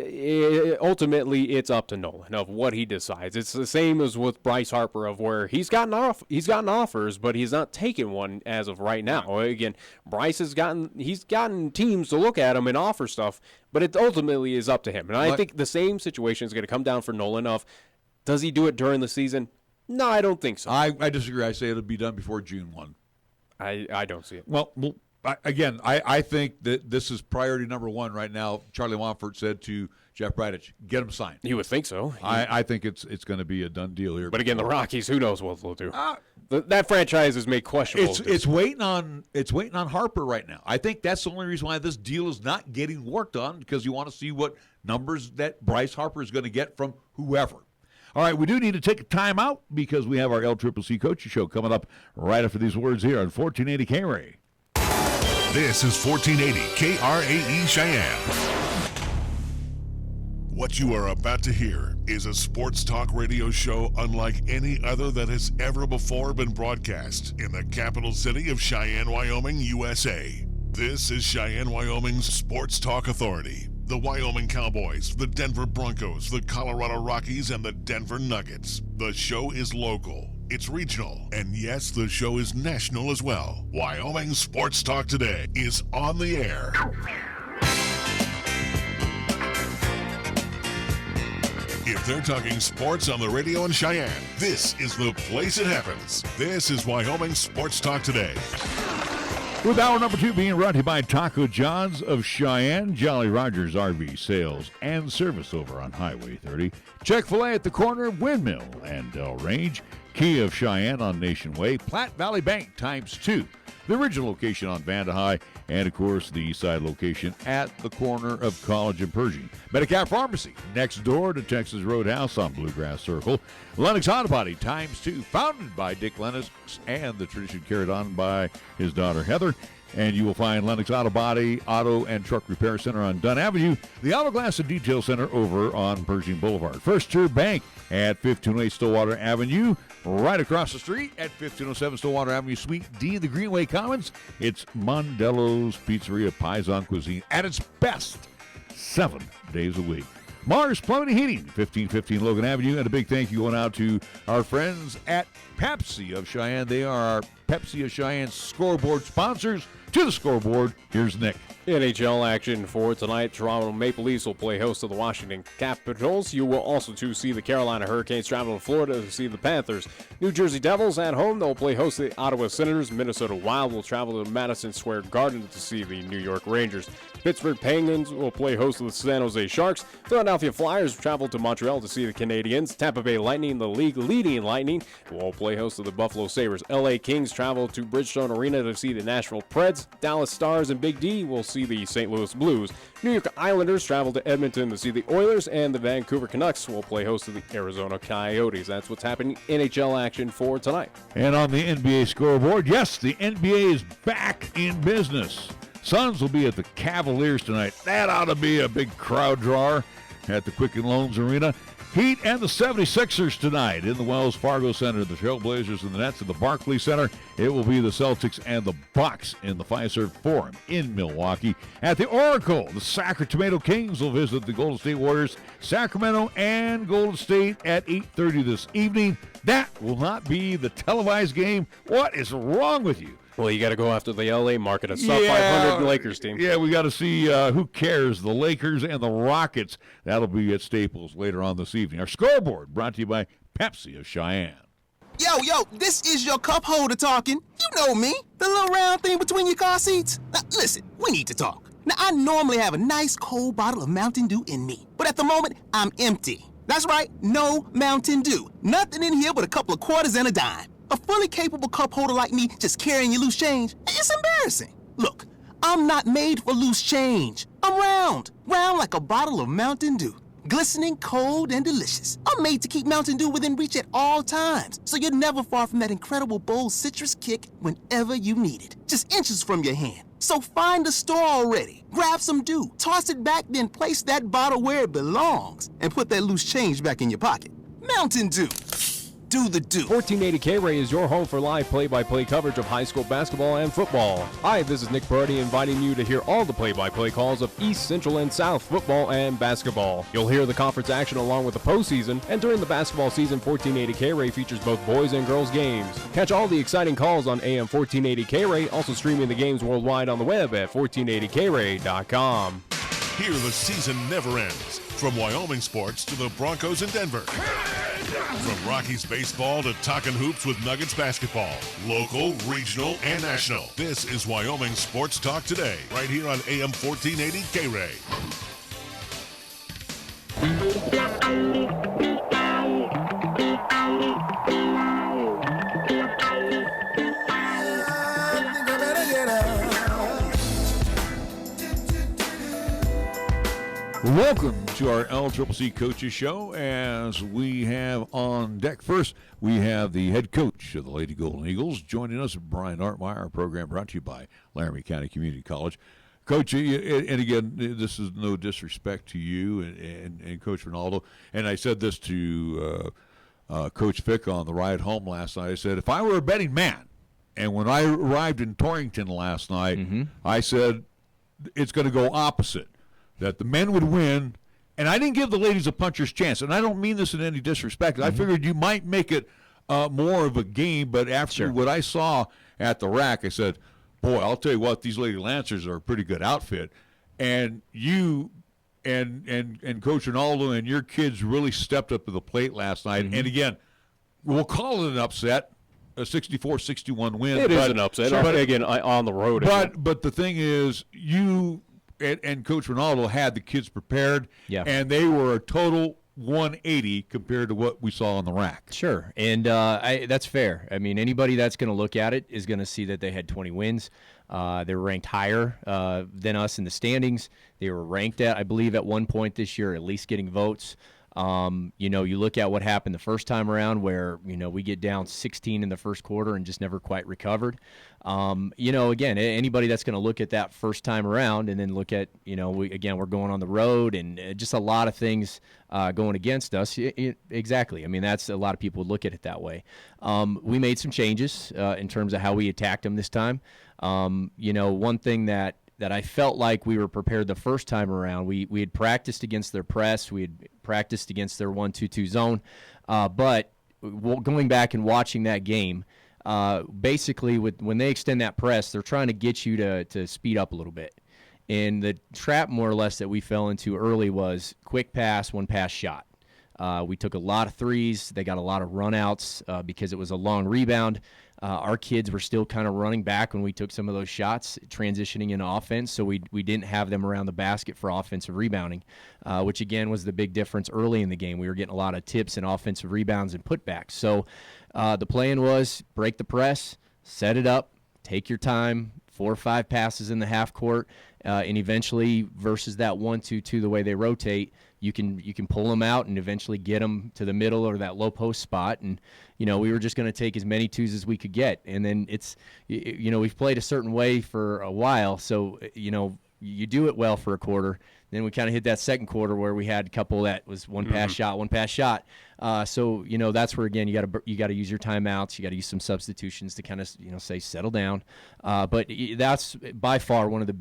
ultimately, it's up to Nolan of what he decides. It's the same as with Bryce Harper of where he's gotten offers, but he's not taken one as of right now. Again, Bryce has gotten teams to look at him and offer stuff, but it ultimately is up to him. And I think the same situation is going to come down for Nolan of, does he do it during the season? No, I don't think so. I disagree. I say it'll be done before June 1. I don't see it. Well, I think that this is priority number one right now. Charlie Wamford said to Jeff Bridich, get him signed. You would think so. I think it's going to be a done deal here. But again, the Rockies, who knows what they'll do? That franchise is made questionable. It's waiting on Harper right now. I think that's the only reason why this deal is not getting worked on, because you want to see what numbers that Bryce Harper is going to get from whoever. All right, we do need to take a time out because we have our LCCC Coaches Show coming up right after these words here on 1480 KRAE. This is 1480 KRAE Cheyenne. What you are about to hear is a sports talk radio show unlike any other that has ever before been broadcast in the capital city of Cheyenne, Wyoming, USA. This is Cheyenne, Wyoming's Sports Talk Authority. The Wyoming Cowboys, the Denver Broncos, the Colorado Rockies, and the Denver Nuggets. The show is local. It's regional, and yes, the show is national as well. Wyoming Sports Talk Today is on the air. If they're talking sports on the radio in Cheyenne, this is the place it happens. This is Wyoming Sports Talk Today. With hour number 2 being brought to you by Taco John's of Cheyenne, Jolly Rogers RV Sales and Service over on Highway 30, Chick-fil-A at the corner of Windmill and Del Range, Kia of Cheyenne on Nation Way, Platte Valley Bank ×2, the original location on Vanda High, and of course the east side location at the corner of College and Pershing. Medicap Pharmacy next door to Texas Roadhouse on Bluegrass Circle. Lennox Auto Body ×2, founded by Dick Lennox and the tradition carried on by his daughter Heather. And you will find Lennox Auto Body, Auto and Truck Repair Center on Dunn Avenue, the Hourglass and Detail Center over on Pershing Boulevard. First Tier Bank at 1508 Stillwater Avenue, right across the street at 1507 Stillwater Avenue, Suite D in the Greenway Commons. It's Mondello's Pizzeria Paisan Cuisine at its best 7 days a week. Mars Plumbing and Heating, 1515 Logan Avenue, and a big thank you going out to our friends at Pepsi of Cheyenne. They are our Pepsi of Cheyenne scoreboard sponsors. To the scoreboard, here's Nick. NHL action for tonight. Toronto Maple Leafs will play host to the Washington Capitals. You will also see the Carolina Hurricanes travel to Florida to see the Panthers. New Jersey Devils at home. They'll play host to the Ottawa Senators. Minnesota Wild will travel to Madison Square Garden to see the New York Rangers. Pittsburgh Penguins will play host to the San Jose Sharks. Philadelphia Flyers travel to Montreal to see the Canadiens. Tampa Bay Lightning, the league leading Lightning, will play host to the Buffalo Sabres. LA Kings travel to Bridgestone Arena to see the Nashville Preds. Knights. Dallas Stars and Big D will see the St. Louis Blues. New York Islanders travel to Edmonton to see the Oilers, and the Vancouver Canucks will play host to the Arizona Coyotes. That's what's happening in NHL action for tonight. And on the NBA scoreboard, yes, the NBA is back in business. Suns will be at the Cavaliers tonight. That ought to be a big crowd drawer at the Quicken Loans Arena. Heat and the 76ers tonight in the Wells Fargo Center. The Trailblazers and the Nets at the Barclays Center. It will be the Celtics and the Bucks in the Fiserv Forum in Milwaukee. At the Oracle, the Sacramento Kings will visit the Golden State Warriors. Sacramento and Golden State at 8:30 this evening. That will not be the televised game. What is wrong with you? Well, you got to go after the L.A. market, a sub-500 Lakers team. Yeah, we got to see who cares, the Lakers and the Rockets. That'll be at Staples later on this evening. Our scoreboard brought to you by Pepsi of Cheyenne. Yo, this is your cup holder talking. You know me, the little round thing between your car seats. Now, listen, we need to talk. Now, I normally have a nice cold bottle of Mountain Dew in me, but at the moment, I'm empty. That's right, no Mountain Dew. Nothing in here but a couple of quarters and a dime. A fully capable cup holder like me just carrying your loose change, it's embarrassing. Look, I'm not made for loose change. I'm round like a bottle of Mountain Dew. Glistening, cold, and delicious. I'm made to keep Mountain Dew within reach at all times, so you're never far from that incredible bold citrus kick whenever you need it. Just inches from your hand. So find the store already, grab some Dew, toss it back, then place that bottle where it belongs, and put that loose change back in your pocket. Mountain Dew. Do the do. 1480 KRAE is your home for live play-by-play coverage of high school basketball and football. Hi, this is Nick Brody inviting you to hear all the play-by-play calls of East, Central, and South football and basketball. You'll hear the conference action along with the postseason, and during the basketball season, 1480 KRAE features both boys and girls games. Catch all the exciting calls on AM 1480 KRAE, also streaming the games worldwide on the web at 1480KRAE.com. Here the season never ends. From Wyoming sports to the Broncos in Denver. From Rockies baseball to talking hoops with Nuggets basketball. Local, regional, and national. This is Wyoming Sports Talk Today, right here on AM 1480 KRAE. Welcome to our LCCC Coaches Show. As we have on deck first, we have the head coach of the Lady Golden Eagles joining us, Brian Ortmeier. Our program brought to you by Laramie County Community College. Coach, and again, this is no disrespect to you and Coach Ronaldo, and I said this to Coach Ficca on the ride home last night. I said, if I were a betting man, and when I arrived in Torrington last night, I said it's going to go opposite. That the men would win, and I didn't give the ladies a puncher's chance, and I don't mean this in any disrespect. I figured you might make it more of a game, but after what I saw at the rack, I said, boy, I'll tell you what, these Lady Lancers are a pretty good outfit, and you and Coach Ronaldo and your kids really stepped up to the plate last night, and again, we'll call it an upset. A 64-61 win. It is an upset, but again, on the road. But the thing is, you and Coach Ronaldo had the kids prepared, and they were a total 180 compared to what we saw on the rack. Sure, and that's fair. I mean, anybody that's going to look at it is going to see that they had 20 wins. They were ranked higher than us in the standings. They were ranked at, I believe, at one point this year, at least getting votes. You look at what happened the first time around where, we get down 16 in the first quarter and just never quite recovered. Again, anybody that's going to look at that first time around and then look at, we're going on the road and just a lot of things going against us. Exactly. I mean, that's a lot of people would look at it that way. We made some changes in terms of how we attacked them this time. One thing that I felt like we were prepared the first time around. We had practiced against their press. We had practiced against their 1-2-2 zone. But going back and watching that game, basically when they extend that press, they're trying to get you to speed up a little bit. And the trap more or less that we fell into early was quick pass, one pass shot. We took a lot of threes. They got a lot of runouts because it was a long rebound. Our kids were still kind of running back when we took some of those shots, transitioning into offense, so we didn't have them around the basket for offensive rebounding, which, again, was the big difference early in the game. We were getting a lot of tips and offensive rebounds and putbacks. So the plan was break the press, set it up, take your time, 4 or 5 passes in the half court, and eventually versus that 1-2-2, the way they rotate, you can pull them out and eventually get them to the middle or that low post spot. And we were just going to take as many twos as we could get. And then it's we've played a certain way for a while, so you do it well for a quarter. Then we kind of hit that second quarter where we had a couple that was one pass shot. So that's where again you got to use your timeouts. You got to use some substitutions to kind of say settle down. But that's by far one of the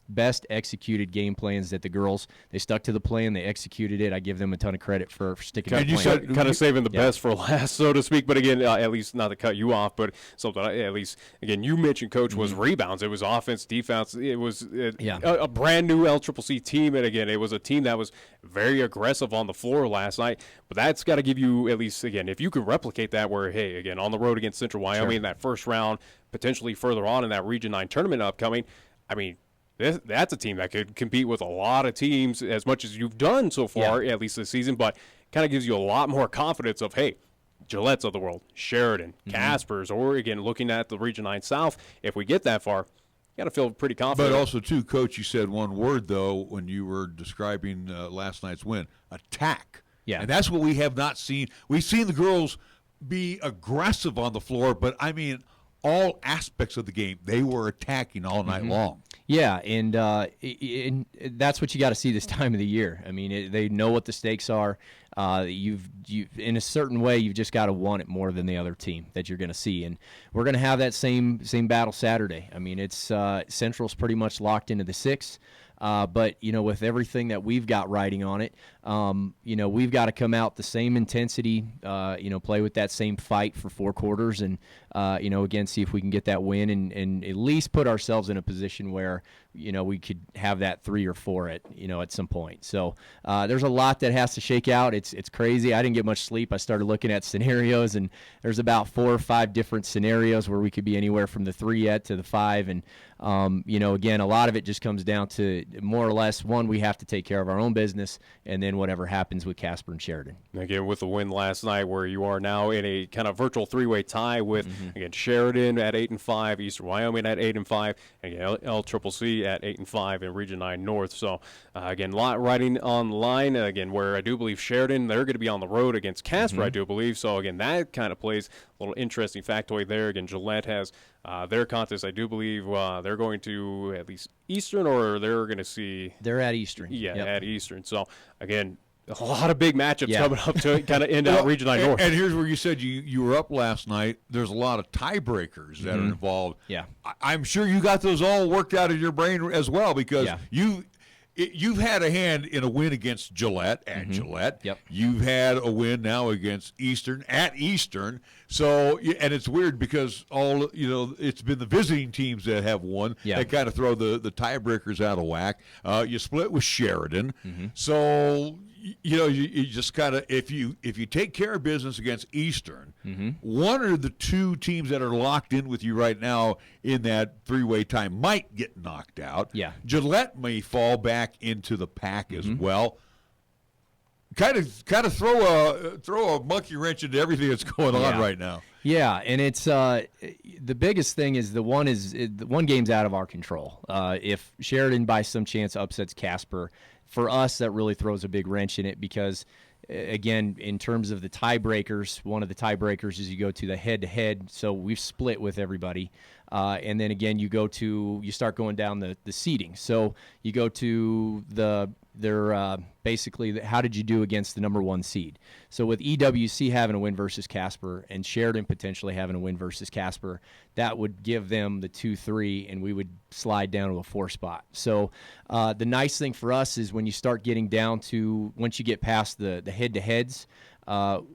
best executed game plans that the girls, they stuck to the plan, they executed it. I give them a ton of credit for sticking to the plan. You said kind of saving the best for last, so to speak. But again, at least not to cut you off, but something at least again you mentioned, Coach, was rebounds. It was offense, defense. It was a brand new LCCC team, and again, it was a team that was very aggressive on the floor last night. But that's got to give you at least, again, if you can replicate that where, hey, again, on the road against Central Wyoming in that first round, potentially further on in that Region 9 tournament upcoming, I mean, that's a team that could compete with a lot of teams as much as you've done so far, at least this season, but kind of gives you a lot more confidence of, hey, Gillette's of the world, Sheridan, Casper's, or, again, looking at the Region 9 South, if we get that far, you got to feel pretty confident. But also, too, Coach, you said one word, though, when you were describing last night's win, attack. Yeah. And that's what we have not seen. We've seen the girls be aggressive on the floor, but, I mean, all aspects of the game, they were attacking all night long. Yeah, and that's what you got to see this time of the year. I mean, they know what the stakes are. You've in a certain way, you've just got to want it more than the other team that you're going to see, and we're going to have that same battle Saturday. I mean, it's Central's pretty much locked into the 6. But, with everything that we've got riding on it, we've got to come out the same intensity, play with that same fight for 4 quarters and, again, see if we can get that win and at least put ourselves in a position where, we could have that 3 or 4 at some point. So there's a lot that has to shake out. It's crazy. I didn't get much sleep. I started looking at scenarios, and there's about 4 or 5 different scenarios where we could be anywhere from the 3 yet to the 5. And, again, a lot of it just comes down to more or less, one, we have to take care of our own business, and then whatever happens with Casper and Sheridan. Again, with the win last night where you are now in a kind of virtual 3-way tie with, again, Sheridan at 8-5, Eastern Wyoming at 8-5, and again, LCCC at 8-5 in Region 9 North. So, again, a lot riding on the line, again, where I do believe Sheridan, they're going to be on the road against Casper, I do believe. So, again, that kind of plays a little interesting factoid there. Again, Gillette has their contest, I do believe they're going to at least Eastern, or they're going to see. They're at Eastern. Yeah, at Eastern. So, again, a lot of big matchups coming up to kind of end out Region 9 North. And here's where you said you were up last night. There's a lot of tiebreakers that are involved. Yeah. I'm sure you got those all worked out in your brain as well, because you've had a hand in a win against Gillette at Gillette. Yep. You've had a win now against Eastern at Eastern. So, and it's weird because it's been the visiting teams that have won. Yeah. They kind of throw the tiebreakers out of whack. You split with Sheridan. So, you just kind of, if you take care of business against Eastern, one or the 2 teams that are locked in with you right now in that 3-way tie might get knocked out. Yeah. Gillette may fall back into the pack as well. Kind of throw a monkey wrench into everything that's going on right now. Yeah, and it's the biggest thing is the one game's out of our control. If Sheridan by some chance upsets Casper, for us that really throws a big wrench in it, because again, in terms of the tiebreakers, one of the tiebreakers is you go to the head-to-head. So we've split with everybody. And then again, you start going down the seeding. So you go to basically how did you do against the number 1 seed? So with EWC having a win versus Casper and Sheridan potentially having a win versus Casper, that would give them the 2-3, and we would slide down to a 4 spot. So the nice thing for us is when you start getting down to, once you get past the head-to-heads, so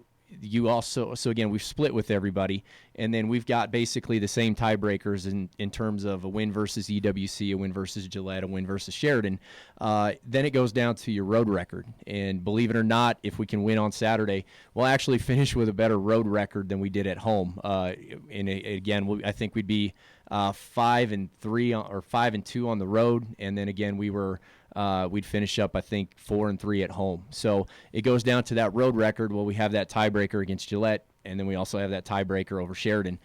again, we've split with everybody, and then we've got basically the same tiebreakers in terms of a win versus EWC, a win versus Gillette, a win versus Sheridan. Then it goes down to your road record, and believe it or not, if we can win on Saturday, we'll actually finish with a better road record than we did at home. Again, I think we'd be 5-3 or 5-2 on the road, and then again we'd finish up, I think, 4-3 at home. So it goes down to that road record. Well, we have that tiebreaker against Gillette. and then we also have that tiebreaker over Sheridan.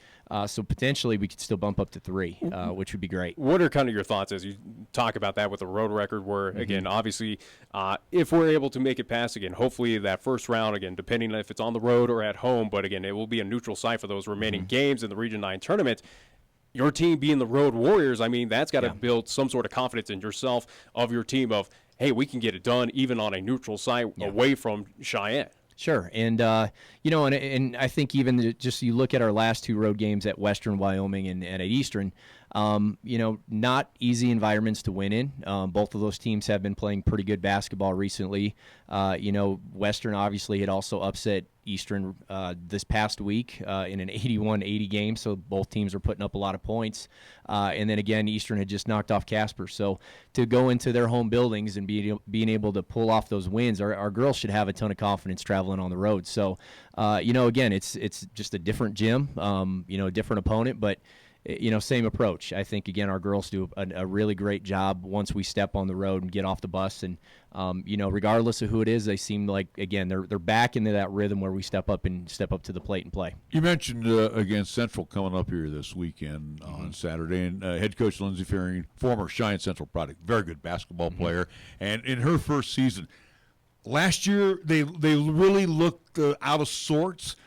So potentially we could still bump up to 3, which would be great. What are kind of your thoughts as you talk about that with the road record where, again, obviously, if we're able to make it past, again, hopefully that first round, again, depending on if it's on the road or at home, but again, it will be a neutral site for those remaining games in the Region 9 tournament. Your team being the Road Warriors, I mean, that's got to build some sort of confidence in yourself, of your team, of, hey, we can get it done even on a neutral site away from Cheyenne. Sure, and and I think even just you look at our last 2 road games at Western Wyoming and at Eastern, not easy environments to win in. Both of those teams have been playing pretty good basketball recently. Western obviously had also upset Eastern this past week in an 81-80 game, so both teams are putting up a lot of points. And then again, Eastern had just knocked off Casper. So to go into their home buildings and being able to pull off those wins, our girls should have a ton of confidence traveling on the road. So, again, it's just a different gym, different opponent, but same approach. I think, again, our girls do a really great job once we step on the road and get off the bus. And, regardless of who it is, they seem like, again, they're back into that rhythm where we step up to the plate and play. You mentioned, against Central coming up here this weekend on Saturday. And head coach Lindsey Fearing, former Cheyenne Central product, very good basketball player. And in her first season, last year, they really looked out of sorts.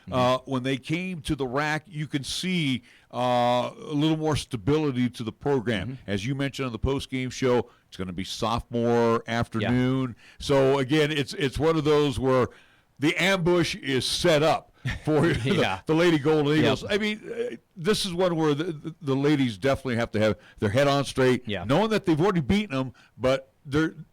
When they came to the RAC, you can see a little more stability to the program. As you mentioned on the post-game show, it's going to be sophomore afternoon. So, again, it's one of those where the ambush is set up for the Lady Golden Eagles. I mean, this is one where the ladies definitely have to have their head on straight, knowing that they've already beaten them, but they're –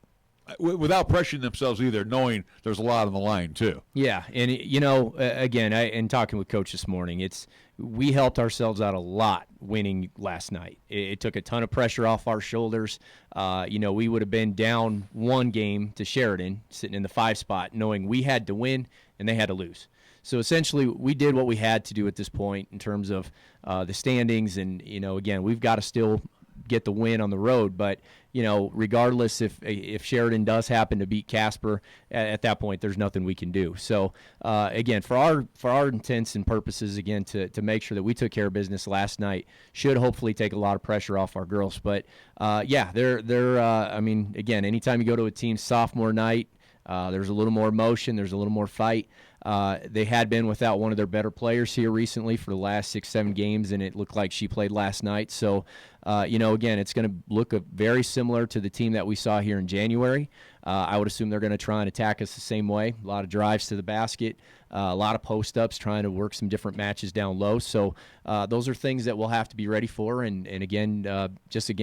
without pressuring themselves either, knowing there's a lot on the line too. Yeah, and again, in talking with Coach this morning, we helped ourselves out a lot winning last night. It took a ton of pressure off our shoulders. We would have been down 1 game to Sheridan, sitting in the 5 spot, knowing we had to win and they had to lose. So essentially, we did what we had to do at this point in terms of the standings, and again, we've got to still get the win on the road, but regardless if Sheridan does happen to beat Casper at that point, there's nothing we can do. So again, for our intents and purposes, again, to make sure that we took care of business last night should hopefully take a lot of pressure off our girls. But they're I mean, again, anytime you go to a team's sophomore night, there's a little more emotion, there's a little more fight. They had been without one of their better players here recently for the last 6-7 games, and it looked like she played last night. So, again, it's going to look very similar to the team that we saw here in January. I would assume they're going to try and attack us the same way. A lot of drives to the basket, a lot of post-ups, trying to work some different matches down low. So those are things that we'll have to be ready for. And again,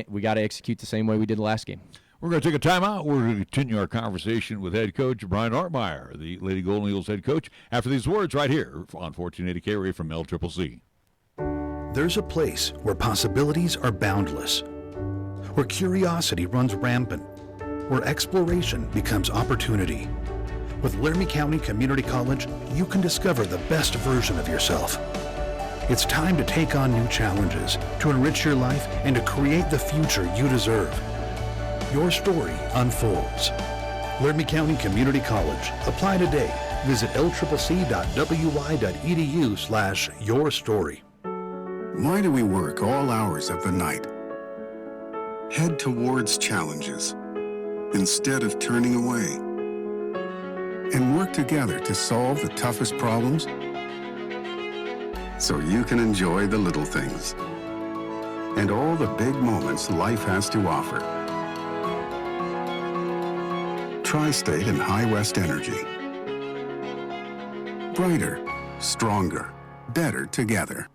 we got to execute the same way we did the last game. We're going to take a timeout. We're going to continue our conversation with head coach Brian Ortmeier, the Lady Golden Eagles head coach, after these words right here on 1480 KRAE from LCCC. There's a place where possibilities are boundless, where curiosity runs rampant, where exploration becomes opportunity. With Laramie County Community College, you can discover the best version of yourself. It's time to take on new challenges, to enrich your life, and to create the future you deserve. Your story unfolds. Laramie County Community College. Apply today. Visit lccc.wy.edu/yourstory. Why do we work all hours of the night? Head towards challenges instead of turning away. And work together to solve the toughest problems so you can enjoy the little things and all the big moments life has to offer. Tri-State and High West Energy. Brighter, stronger, better together.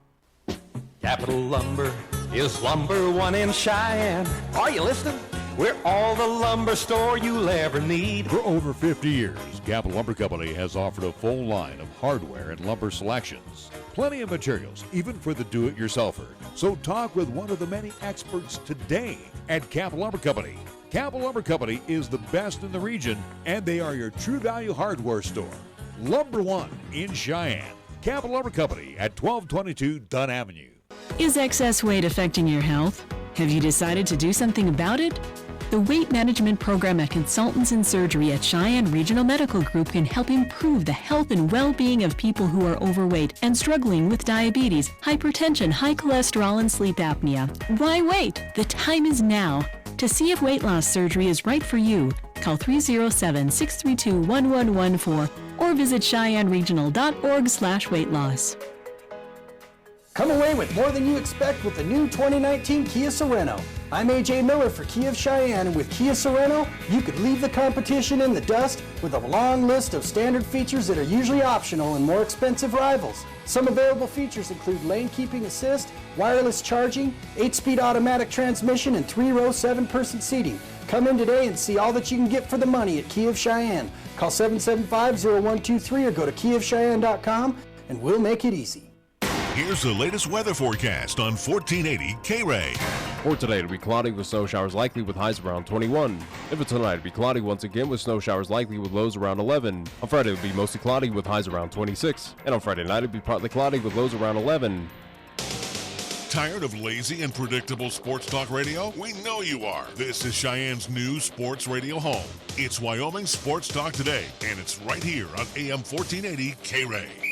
Capital Lumber is number 1 in Cheyenne. Are you listening? We're all the lumber store you'll ever need. For over 50 years, Capital Lumber Company has offered a full line of hardware and lumber selections. Plenty of materials, even for the do-it-yourselfer. So talk with one of the many experts today at Capital Lumber Company. Capital Lumber Company is the best in the region, and they are your true value hardware store. Lumber One in Cheyenne. Capital Lumber Company at 1222 Dunn Avenue. Is excess weight affecting your health? Have you decided to do something about it? The weight management program at Consultants in Surgery at Cheyenne Regional Medical Group can help improve the health and well-being of people who are overweight and struggling with diabetes, hypertension, high cholesterol, and sleep apnea. Why wait? The time is now. To see if weight loss surgery is right for you, call 307-632-1114 or visit CheyenneRegional.org/weight-loss. Come away with more than you expect with the new 2019 Kia Sorento. I'm AJ Miller for Kia of Cheyenne, and with Kia Sorento, you could leave the competition in the dust with a long list of standard features that are usually optional in more expensive rivals. Some available features include lane keeping assist, wireless charging, 8-speed automatic transmission, and 3-row 7-person seating. Come in today and see all that you can get for the money at Kia of Cheyenne. Call 775-0123 or go to KiaofCheyenne.com and we'll make it easy. Here's the latest weather forecast on 1480 KRAE. For today, it'll be cloudy with snow showers likely with highs around 21. And for tonight, it'll be cloudy once again with snow showers likely with lows around 11. On Friday, it'll be mostly cloudy with highs around 26. And on Friday night, it'll be partly cloudy with lows around 11. Tired of lazy and predictable sports talk radio? We know you are. This is Cheyenne's new sports radio home. It's Wyoming Sports Talk Today, and it's right here on AM 1480 KRAE.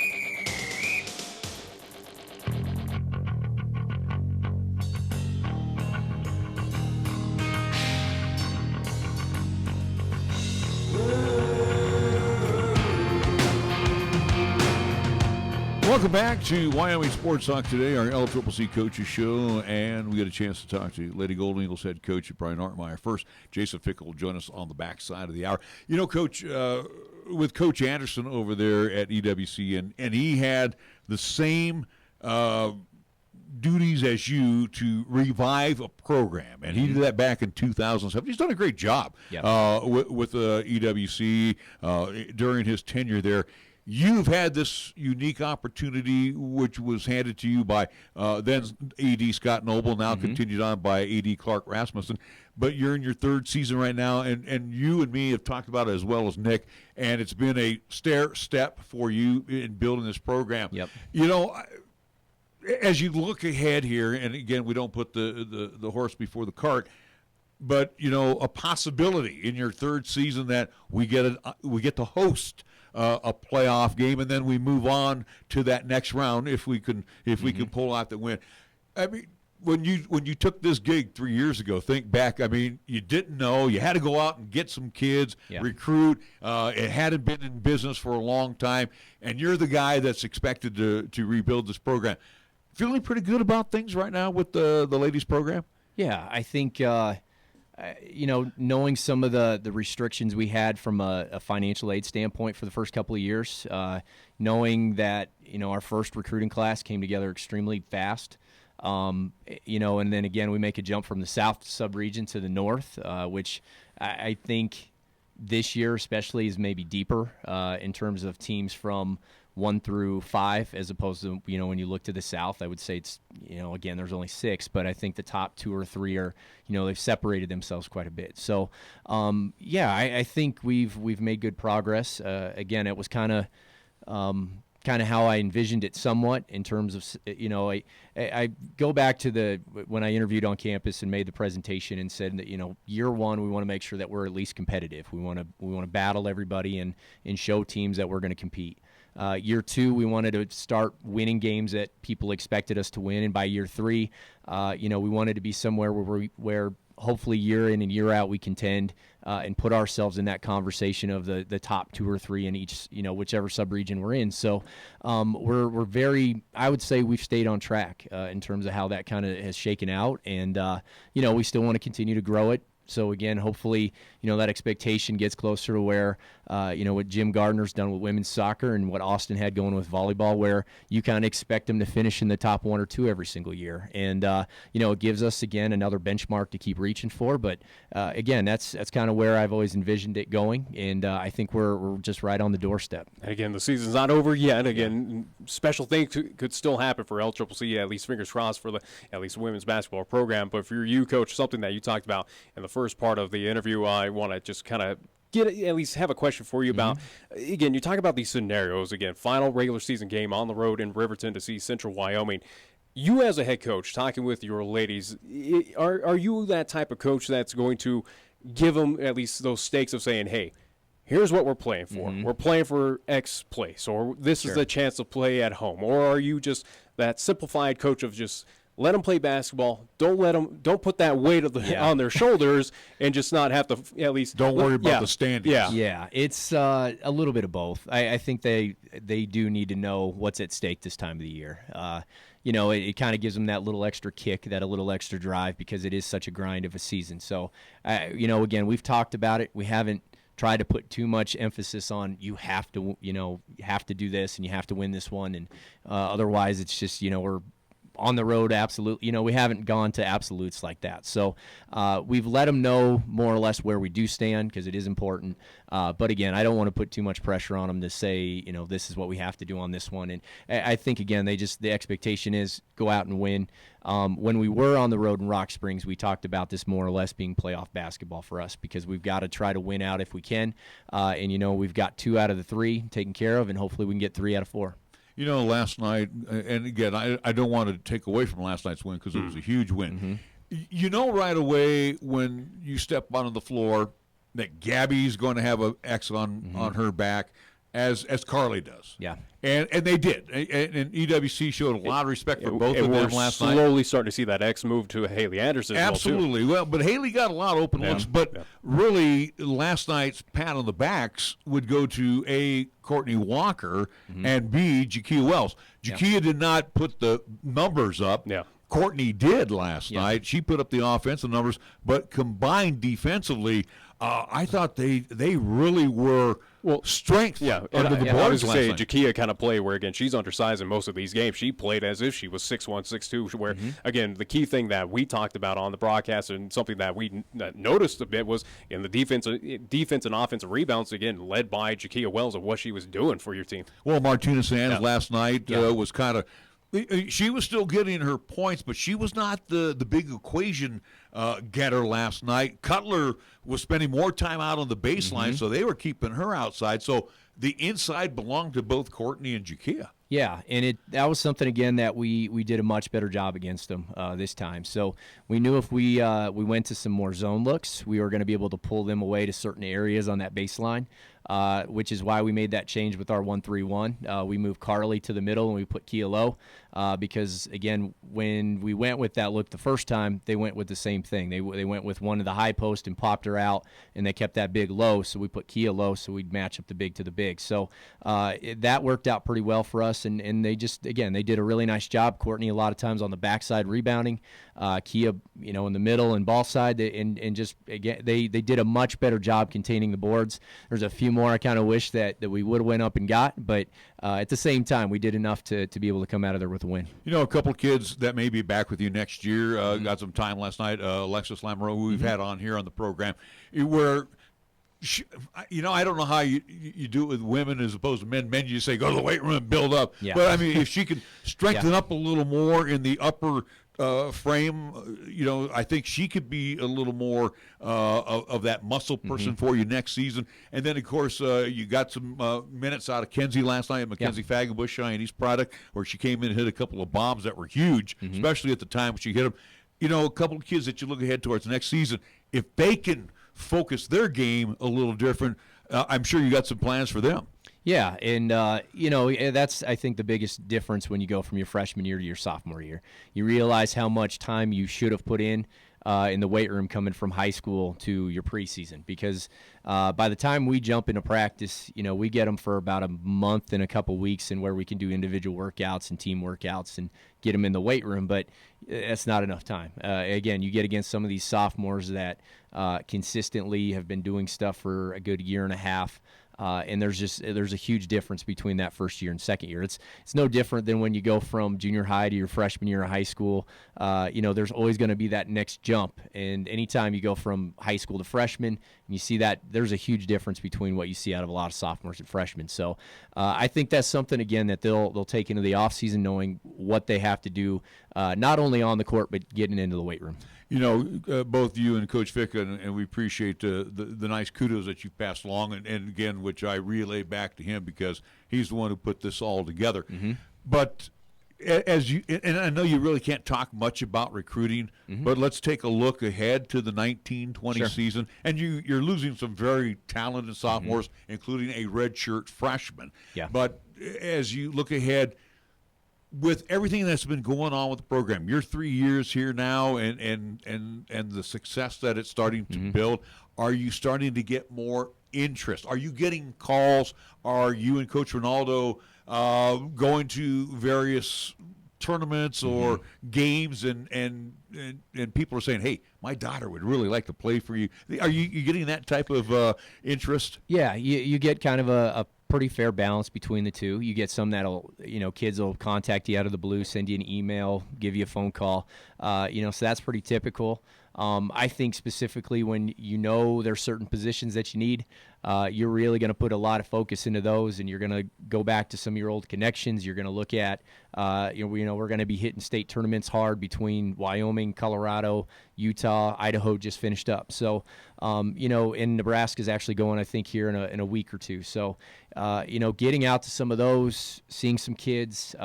Welcome back to Wyoming Sports Talk Today, our LCCC Coaches Show, and we get a chance to talk to Lady Golden Eagles head coach Brian Ortmeier. First, Jason Ficca will join us on the backside of the hour. You know, Coach, with Coach Anderson over there at EWC, and he had the same duties as you to revive a program, and he did that back in 2007. He's done a great job with EWC during his tenure there. You've had this unique opportunity, which was handed to you by then A.D. Scott Noble, now continued on by A.D. Clark Rasmussen. But you're in your third season right now, and you and me have talked about it as well as Nick, and it's been a stair-step for you in building this program. Yep. You know, as you look ahead here, and again, we don't put the horse before the cart, but, you know, a possibility in your third season that we get to host a playoff game, and then we move on to that next round if we can pull out the win. I mean, when you took this gig 3 years ago, think back. I mean, you didn't know. You had to go out and get some kids, recruit. It hadn't been in business for a long time, and you're the guy that's expected to rebuild this program. Feeling pretty good about things right now with the ladies program? Yeah, I think knowing some of the restrictions we had from a financial aid standpoint for the first couple of years, knowing that, our first recruiting class came together extremely fast, and then again, we make a jump from the south sub-region to the north, which I think this year especially is maybe deeper in terms of teams from 1 through 5, as opposed to, when you look to the south, I would say it's, again, there's only 6, but I think the top 2 or 3 are, they've separated themselves quite a bit. So, I think we've made good progress. Again, it was kind of how I envisioned it somewhat in terms of, I go back to when I interviewed on campus and made the presentation and said that, year one, we want to make sure that we're at least competitive. We want to battle everybody and show teams that we're going to compete. Year 2, we wanted to start winning games that people expected us to win, and by year 3, we wanted to be somewhere where hopefully year in and year out we contend and put ourselves in that conversation of the top 2 or 3 in each, whichever sub-region we're in. So we're very, I would say we've stayed on track in terms of how that kind of has shaken out, and we still want to continue to grow it. So again, hopefully, that expectation gets closer to where, what Jim Gardner's done with women's soccer and what Austin had going with volleyball, where you kind of expect them to finish in the top 1 or 2 every single year. And, it gives us, again, another benchmark to keep reaching for. But, again, that's kind of where I've always envisioned it going. And I think we're just right on the doorstep. And again, the season's not over yet. Again, special things could still happen for LCCC, at least fingers crossed for at least women's basketball program. But for you, Coach, something that you talked about in the first part of the interview, I want to just kind of at least have a question for you about, again, you talk about these scenarios, again, final regular season game on the road in Riverton to see Central Wyoming. You as a head coach, talking with your ladies, are you that type of coach that's going to give them at least those stakes of saying, hey, here's what we're playing for. We're playing for X place, or this is the chance to play at home. Or are you just that simplified coach of just let them play basketball. Don't put that weight on their shoulders and just not have to at least. Don't worry about the standings. Yeah. It's a little bit of both. I think they do need to know what's at stake this time of the year. It kind of gives them that little extra kick, that a little extra drive, because it is such a grind of a season. So, again, we've talked about it. We haven't tried to put too much emphasis on you have to do this and you have to win this one, and otherwise it's just we're on the road, absolute. We haven't gone to absolutes like that. So we've let them know more or less where we do stand, because it is important. But again, I don't want to put too much pressure on them to say, this is what we have to do on this one. And I think, again, the expectation is go out and win. When we were on the road in Rock Springs, we talked about this more or less being playoff basketball for us, because we've got to try to win out if we can. And we've got 2 out of the 3 taken care of, and hopefully we can get 3 out of 4. Last night, and again, I don't want to take away from last night's win, because it was a huge win. Right away when you step onto the floor that Gabby's going to have an X on her back, as Carly does. Yeah. And they did. And EWC showed a lot of respect for both of them last night. We're slowly starting to see that X move to Haley Anderson. Absolutely. Well, but Haley got a lot of open looks. But really, last night's pat on the backs would go to A, Courtney Walker, and B, Jakia Wells. Jakia did not put the numbers up. Yeah. Courtney did last night. She put up the offensive numbers, but combined defensively, I thought they really were strength under the boards I was last say night. Jakia kind of play where, again, she's undersized in most of these games. She played as if she was 6'1", 6'2", where, again, the key thing that we talked about on the broadcast and something that we noticed a bit was in the defense and offensive rebounds, again, led by Jakia Wells of what she was doing for your team. Well, Martina Sands last night was kind of – she was still getting her points, but she was not the big equation getter last night. Cutler was spending more time out on the baseline, so they were keeping her outside. So the inside belonged to both Courtney and Jakia. Yeah, and that was something, again, that we did a much better job against them this time. So we knew if we went to some more zone looks, we were going to be able to pull them away to certain areas on that baseline, which is why we made that change with our 1-3-1. We moved Carly to the middle and we put Kia low because, again, when we went with that look the first time, they went with the same thing. They went with one of the high post and popped her out, and they kept that big low, so we put Kia low so we'd match up the big to the big. So that worked out pretty well for us, and they just, again, they did a really nice job. Courtney a lot of times on the backside rebounding, Kia, in the middle and ball side, and just, again, they did a much better job containing the boards. There's a few more I kind of wish that we would have went up and got, but at the same time, we did enough to be able to come out of there with a win. A couple of kids that may be back with you next year got some time last night. Alexis Lamoureux, who we've had on here on the program, where I don't know how you do it with women as opposed to men. Men, you say go to the weight room and build up. Yeah. But I mean, if she can strengthen up a little more in the upper frame, I think she could be a little more of that muscle person for you next season. And then, of course, you got some minutes out of Kenzie last night, Mackenzie Fagenbush, Cheyenne's product, where she came in and hit a couple of bombs that were huge, especially at the time when she hit them. A couple of kids that you look ahead towards next season, if they can focus their game a little different, I'm sure you got some plans for them. Yeah, and, that's, I think, the biggest difference when you go from your freshman year to your sophomore year. You realize how much time you should have put in the weight room coming from high school to your preseason, because by the time we jump into practice, we get them for about a month and a couple weeks, and where we can do individual workouts and team workouts and get them in the weight room, but that's not enough time. Again, you get against some of these sophomores that consistently have been doing stuff for a good year and a half. And there's a huge difference between that first year and second year. It's no different than when you go from junior high to your freshman year of high school. There's always going to be that next jump. And anytime you go from high school to freshman, and you see that, there's a huge difference between what you see out of a lot of sophomores and freshmen. So I think that's something, again, that they'll take into the offseason, knowing what they have to do, not only on the court, but getting into the weight room. Both you and Coach Ficca, and we appreciate the nice kudos that you passed along, and again, which I relay back to him because he's the one who put this all together. But, as you, and I know you really can't talk much about recruiting, but let's take a look ahead to the 1920 season. And you're losing some very talented sophomores, including a redshirt freshman. Yeah. But as you look ahead, with everything that's been going on with the program, you're 3 years here now, and the success that it's starting to build, are you starting to get more interest? Are you getting calls? Are you and Coach Ronaldo going to various tournaments or games, and people are saying, hey, my daughter would really like to play for you? Are you getting that type of interest? Yeah, you get kind of a pretty fair balance between the two. You get some that'll, kids will contact you out of the blue, send you an email, give you a phone call, so that's pretty typical. I think specifically when there's certain positions that you need, you're really going to put a lot of focus into those, and you're going to go back to some of your old connections. You're going to look at, we're going to be hitting state tournaments hard between Wyoming, Colorado, Utah, Idaho just finished up. So, and Nebraska's actually going, I think, here in a week or two. So, getting out to some of those, seeing some kids,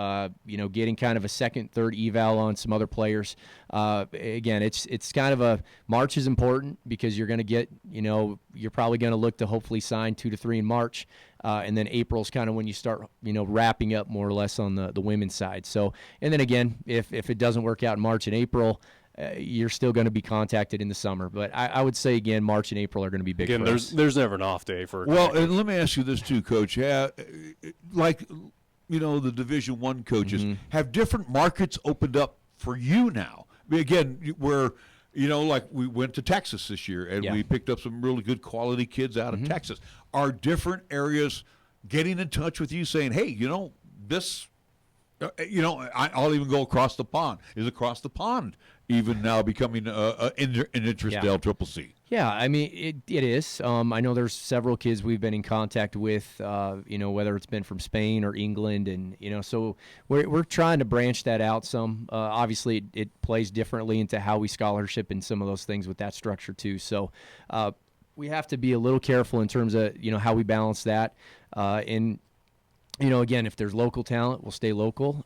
getting kind of a second, third eval on some other players. Again, it's kind of March is important because you're going to get, you're probably going to look to hopefully sign 2 to 3 in March. And then April's kind of when you start, wrapping up more or less on the women's side. So, and then again, if it doesn't work out in March and April, you're still going to be contacted in the summer. But I would say, again, March and April are going to be big for us. There's never an off day for. Well, and let me ask you this too, Coach. Like, the Division I coaches, have different markets opened up for you now? Again, where, like we went to Texas this year, and we picked up some really good quality kids out of Texas. Are different areas getting in touch with you saying, hey, this, I'll even go across the pond. Is across the pond even now becoming an interest to LCCC? Yeah, I mean, it is. I know there's several kids we've been in contact with, whether it's been from Spain or England, and, so we're trying to branch that out some. Obviously, it plays differently into how we scholarship and some of those things with that structure, too. So we have to be a little careful in terms of, how we balance that. And again, if there's local talent, we'll stay local.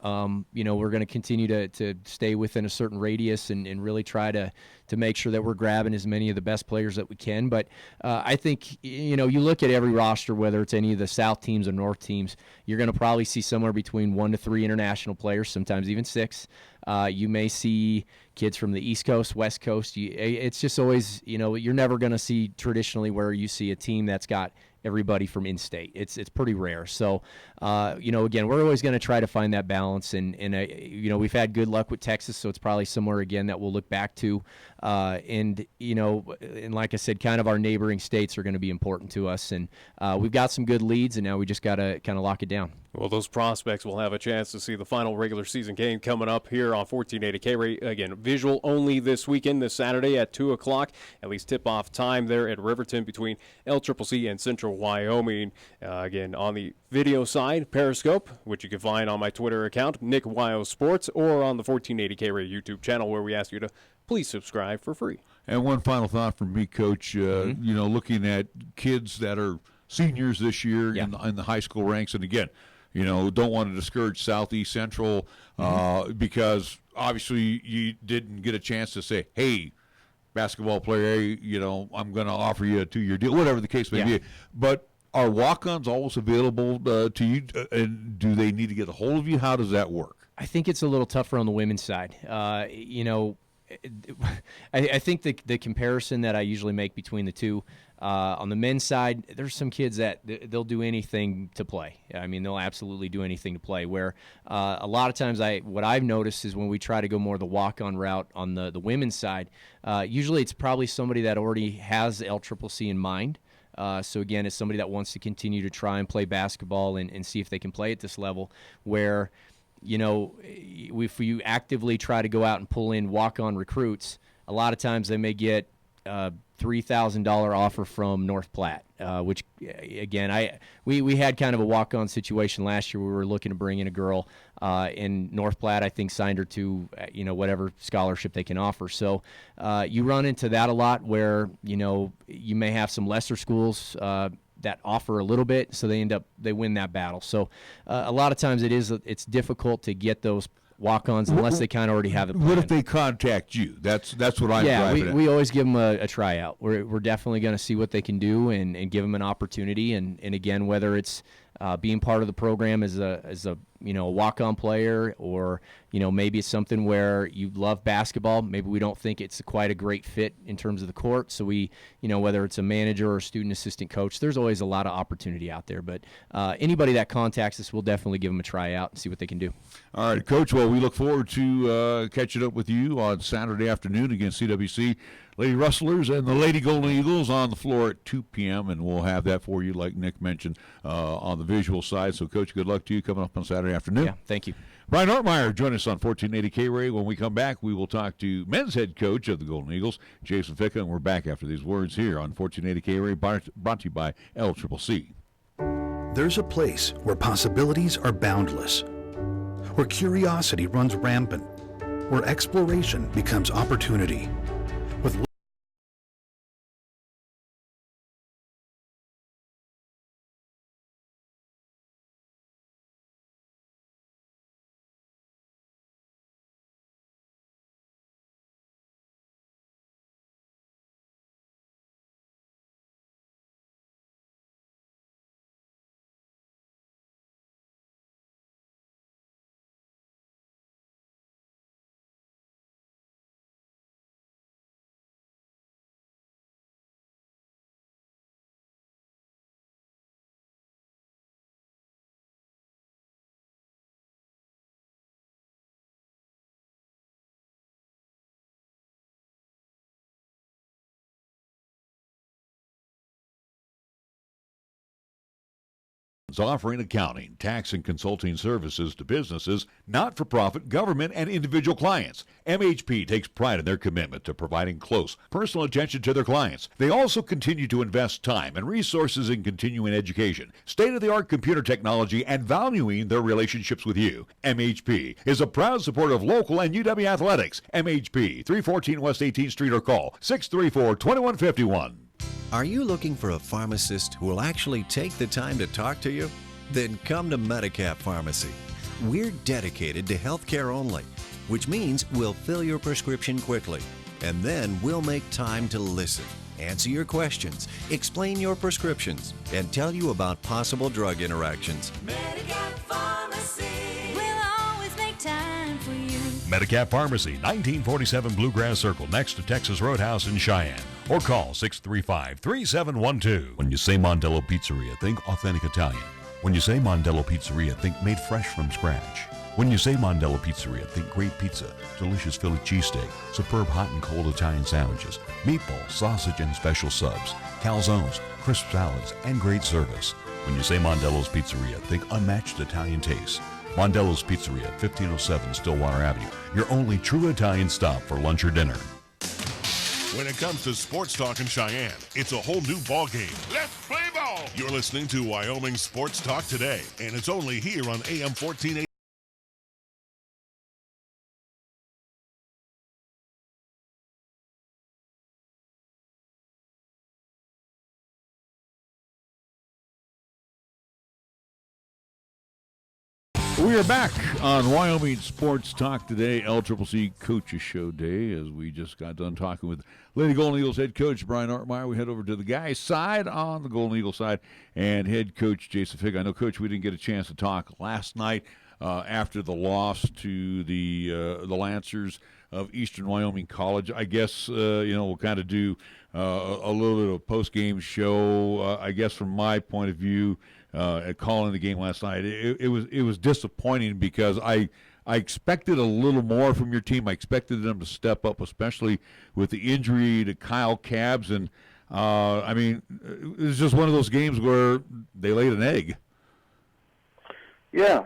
We're going to continue to stay within a certain radius and really try to make sure that we're grabbing as many of the best players that we can. But I think, you look at every roster, whether it's any of the South teams or North teams, you're going to probably see somewhere between 1 to 3 international players, sometimes even 6. You may see kids from the East Coast, West Coast. It's just always, you're never going to see traditionally where you see a team that's got everybody from in-state. It's pretty rare. So, again, we're always going to try to find that balance. And we've had good luck with Texas, so it's probably somewhere, again, that we'll look back to. And like I said, kind of our neighboring states are going to be important to us. And we've got some good leads, and now we just got to kind of lock it down. Well, those prospects will have a chance to see the final regular season game coming up here on 1480 KRAE. Again, visual only this weekend, this Saturday at 2 o'clock. At least tip-off time there at Riverton between LCCC and Central Wyoming. Again, on the video side, Periscope, which you can find on my Twitter account, Nick Wyo Sports, or on the 1480 KRAE YouTube channel, where we ask you to please subscribe for free. And one final thought from me, Coach, looking at kids that are seniors this year in the high school ranks, and again, don't want to discourage Southeast Central because obviously you didn't get a chance to say, hey, basketball player A, I'm going to offer you a 2-year deal, whatever the case may be. But are walk-ons always available to you, and do they need to get a hold of you? How does that work? I think it's a little tougher on the women's side. I think the comparison that I usually make between the two, on the men's side, there's some kids that they'll do anything to play. I mean, they'll absolutely do anything to play, where a lot of times what I've noticed is when we try to go more the walk-on route on the women's side, usually it's probably somebody that already has LCCC in mind. So, again, it's somebody that wants to continue to try and play basketball and see if they can play at this level, where if you actively try to go out and pull in walk-on recruits, a lot of times they may get $3,000 offer from North Platte, which, again, we had kind of a walk-on situation last year. We were looking to bring in a girl, and North Platte, I think, signed her to, whatever scholarship they can offer. So you run into that a lot, where, you may have some lesser schools that offer a little bit, so they win that battle. So a lot of times it's difficult to get those walk-ons unless they kind of already have it planned. What if they contact you? That's what I'm driving at. We always give them a tryout. We're definitely going to see what they can do and give them an opportunity. And again, whether it's being part of the program as a walk-on player, or maybe it's something where you love basketball, maybe we don't think it's quite a great fit in terms of the court, so we whether it's a manager or a student assistant coach, there's always a lot of opportunity out there. But anybody that contacts us, we'll definitely give them a tryout and see what they can do. All right, Coach, well, we look forward to catching up with you on Saturday afternoon against CWC Lady Rustlers and the Lady Golden Eagles on the floor at 2 p.m., and we'll have that for you, like Nick mentioned, on the visual side. So, Coach, good luck to you coming up on Saturday afternoon. Yeah, thank you. Brian Ortmeier, join us on 1480 KRAE. When we come back, we will talk to men's head coach of the Golden Eagles, Jason Ficca, and we're back after these words here on 1480 KRAE, brought to you by LCCC. There's a place where possibilities are boundless, where curiosity runs rampant, where exploration becomes opportunity. With offering accounting, tax, and consulting services to businesses, not-for-profit, government, and individual clients. MHP takes pride in their commitment to providing close, personal attention to their clients. They also continue to invest time and resources in continuing education, state-of-the-art computer technology, and valuing their relationships with you. MHP is a proud supporter of local and UW athletics. MHP, 314 West 18th Street, or call 634-2151. Are you looking for a pharmacist who will actually take the time to talk to you? Then come to Medicap Pharmacy. We're dedicated to healthcare only, which means we'll fill your prescription quickly, and then we'll make time to listen, answer your questions, explain your prescriptions, and tell you about possible drug interactions. Medicap Pharmacy will always make time for you. Medicap Pharmacy, 1947 Bluegrass Circle, next to Texas Roadhouse in Cheyenne. Or call 635-3712. When you say Mondello Pizzeria, think authentic Italian. When you say Mondello Pizzeria, think made fresh from scratch. When you say Mondello Pizzeria, think great pizza, delicious Philly cheesesteak, superb hot and cold Italian sandwiches, meatballs, sausage, and special subs, calzones, crisp salads, and great service. When you say Mondello's Pizzeria, think unmatched Italian taste. Mondello's Pizzeria at 1507 Stillwater Avenue, your only true Italian stop for lunch or dinner. When it comes to sports talk in Cheyenne, it's a whole new ballgame. Let's play ball! You're listening to Wyoming Sports Talk Today, and it's only here on AM 1480. We are back on Wyoming Sports Talk Today, LCCC Coaches Show Day, as we just got done talking with Lady Golden Eagles head coach Brian Ortmeier. We head over to the guys' side on the Golden Eagle side and head coach Jason Ficca. I know, Coach, we didn't get a chance to talk last night after the loss to the Lancers of Eastern Wyoming College. I guess, we'll kind of do a little bit of a post-game show. I guess from my point of view, at calling the game last night, it was disappointing because I expected a little more from your team. I expected them to step up, especially with the injury to Kyle Cabbs. And, it was just one of those games where they laid an egg. Yeah.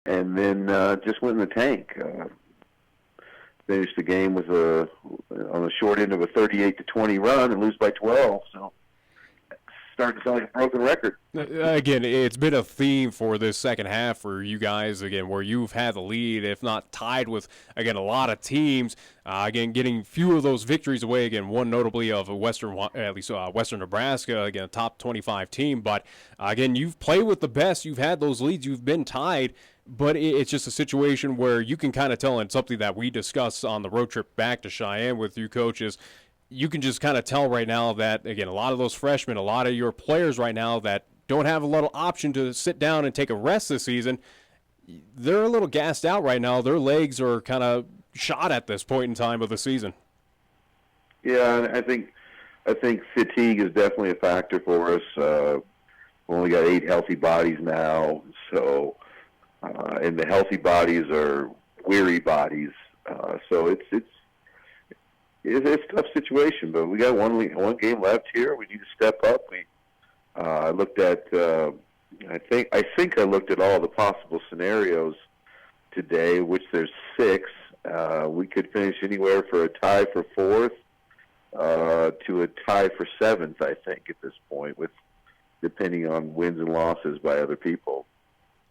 And then just went in the tank. Finished the game with on the short end of a 38-20 run and lose by 12. So starting to sound like a broken record. Again, it's been a theme for this second half for you guys, again, where you've had the lead, if not tied with, again, a lot of teams. Again, getting few of those victories away, again, one notably of Western Nebraska, again, a top 25 team. But, again, you've played with the best. You've had those leads. You've been tied. But it's just a situation where you can kind of tell, and something that we discussed on the road trip back to Cheyenne with you coaches, you can just kind of tell right now that, again, a lot of those freshmen, a lot of your players right now that don't have a little option to sit down and take a rest this season, they're a little gassed out right now. Their legs are kind of shot at this point in time of the season. Yeah, I think fatigue is definitely a factor for us. We've only got 8 healthy bodies now, so and the healthy bodies are weary bodies. So it's a tough situation, but we got one game left here. We need to step up. I looked at I think I looked at all the possible scenarios today, which there's 6. We could finish anywhere for a tie for 4th to a tie for 7th, I think, at this point, with depending on wins and losses by other people.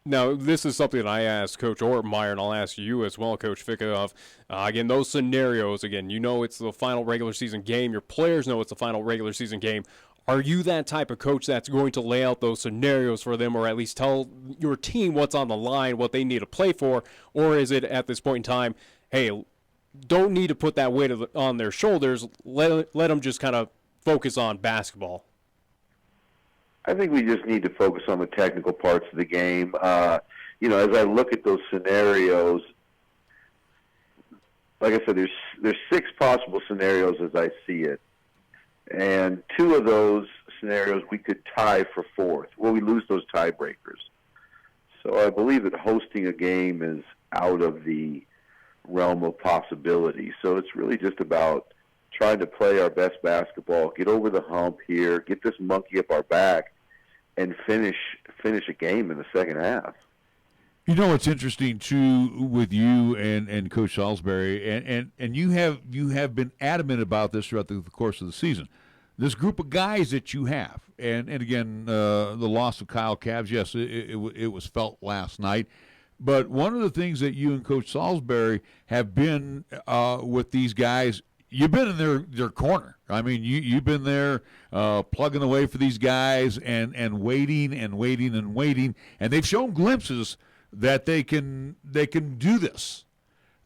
Now, this is something that I asked Coach Ortmeier, and I'll ask you as well, Coach Ficca, of, again, those scenarios, again, you know it's the final regular season game. Your players know it's the final regular season game. Are you that type of coach that's going to lay out those scenarios for them, or at least tell your team what's on the line, what they need to play for? Or is it at this point in time, hey, don't need to put that weight on their shoulders, let them just kind of focus on basketball? I think we just need to focus on the technical parts of the game. As I look at those scenarios, like I said, there's 6 possible scenarios as I see it. And 2 of those scenarios we could tie for 4th. Well, we lose those tiebreakers. So I believe that hosting a game is out of the realm of possibility. So it's really just about trying to play our best basketball, get over the hump here, get this monkey up our back, and finish a game in the second half. You know what's interesting too with you and Coach Salisbury, and you have been adamant about this throughout the course of the season. This group of guys that you have, and again the loss of Kyle Cavs, yes, it was felt last night. But one of the things that you and Coach Salisbury have been with these guys, you've been in their corner. I mean, you've been there plugging away for these guys and waiting, and they've shown glimpses that they can do this.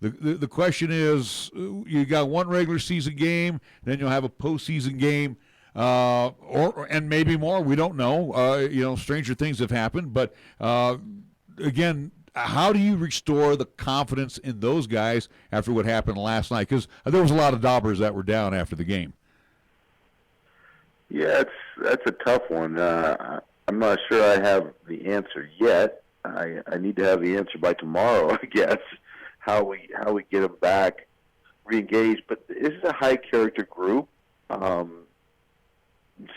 The question is, you got one regular season game, then you'll have a postseason game, and maybe more. We don't know. Stranger things have happened, but again, how do you restore the confidence in those guys after what happened last night? Because there was a lot of daubers that were down after the game. Yeah, that's a tough one. I'm not sure I have the answer yet. I need to have the answer by tomorrow, I guess, how we get them back re-engaged. But this is a high-character group,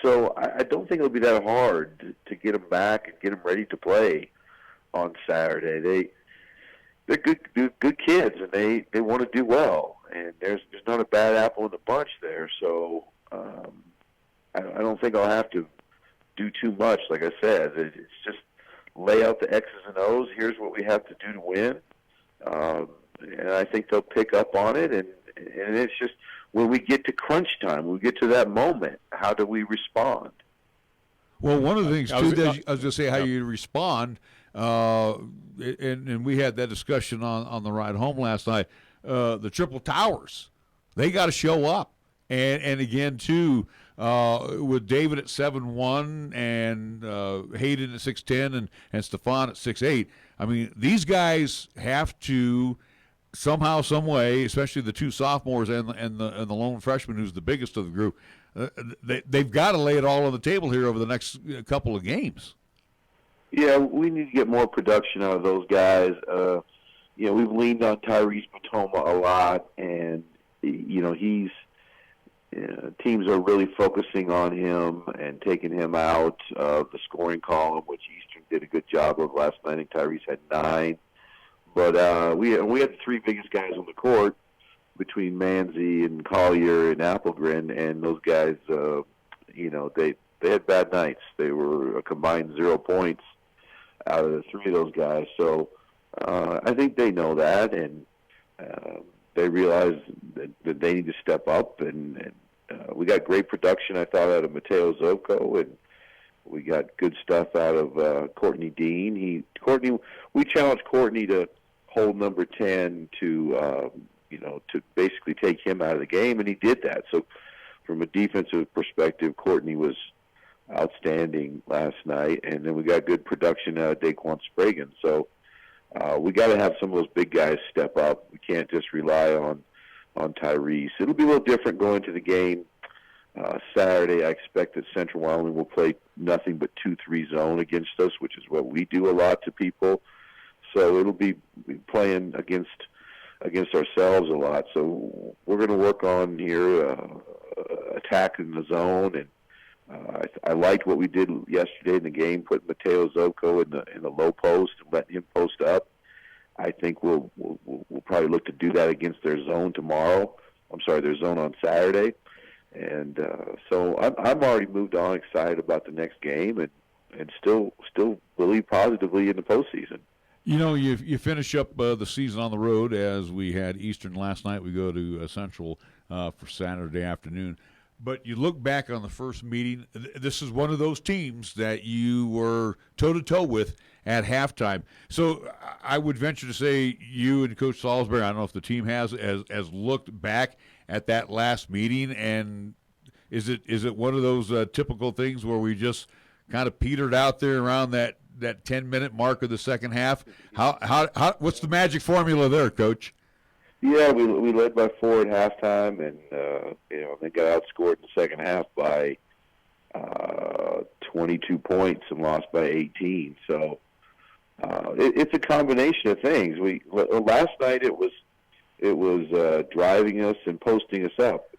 so I don't think it'll be that hard to get them back and get them ready to play on Saturday. They're good kids, and they want to do well. And there's not a bad apple in the bunch there. So I don't think I'll have to do too much. Like I said, it's just lay out the X's and O's. Here's what we have to do to win. And I think they'll pick up on it. And it's just when we get to crunch time, when we get to that moment, how do we respond? Well, one of the things, too, I was going to say how you respond, and we had that discussion on the ride home last night, the Triple Towers, they got to show up. And again, too, with David at 7'1", and Hayden at 6'10", and Stefan at 6'8", I mean, these guys have to somehow, some way, especially the 2 sophomores and the lone freshman who's the biggest of the group, they've got to lay it all on the table here over the next couple of games. Yeah, we need to get more production out of those guys. We've leaned on Tyrese Matoma a lot, and he's teams are really focusing on him and taking him out of the scoring column, which Eastern did a good job of last night. I think Tyrese had 9. But we had the 3 biggest guys on the court between Manzi and Collier and Applegren, and those guys, they had bad nights. They were a combined 0 points out of the 3 of those guys. So I think they know that, and they realize that they need to step up. And we got great production, I thought, out of Mateo Zocco, and we got good stuff out of Courtney Dean. We challenged Courtney to hold number 10 to basically take him out of the game, and he did that. So from a defensive perspective, Courtney was outstanding last night, and then we got good production out of Daquan Spragan. So we got to have some of those big guys step up. We can't just rely on Tyrese. It'll be a little different going to the game Saturday. I expect that Central Wyoming will play nothing but 2-3 zone against us, which is what we do a lot to people. So it'll be playing against ourselves a lot. So we're going to work on here attacking the zone, and I liked what we did yesterday in the game, putting Mateo Zocco in the low post and letting him post up. I think we'll probably look to do that against their zone tomorrow. Their zone on Saturday. And so I'm already moved on, excited about the next game, and still believe positively in the postseason. You know, you finish up the season on the road, as we had Eastern last night. We go to Central for Saturday afternoon. But you look back on the first meeting, this is one of those teams that you were toe-to-toe with at halftime. So I would venture to say you and Coach Salisbury, I don't know if the team has looked back at that last meeting, and is it one of those typical things where we just kind of petered out there around that 10-minute mark of the second half? How what's the magic formula there, Coach? Yeah, we led by 4 at halftime, and they got outscored in the second half by 22 points and lost by 18. So it's a combination of things. Last night it was driving us and posting us up.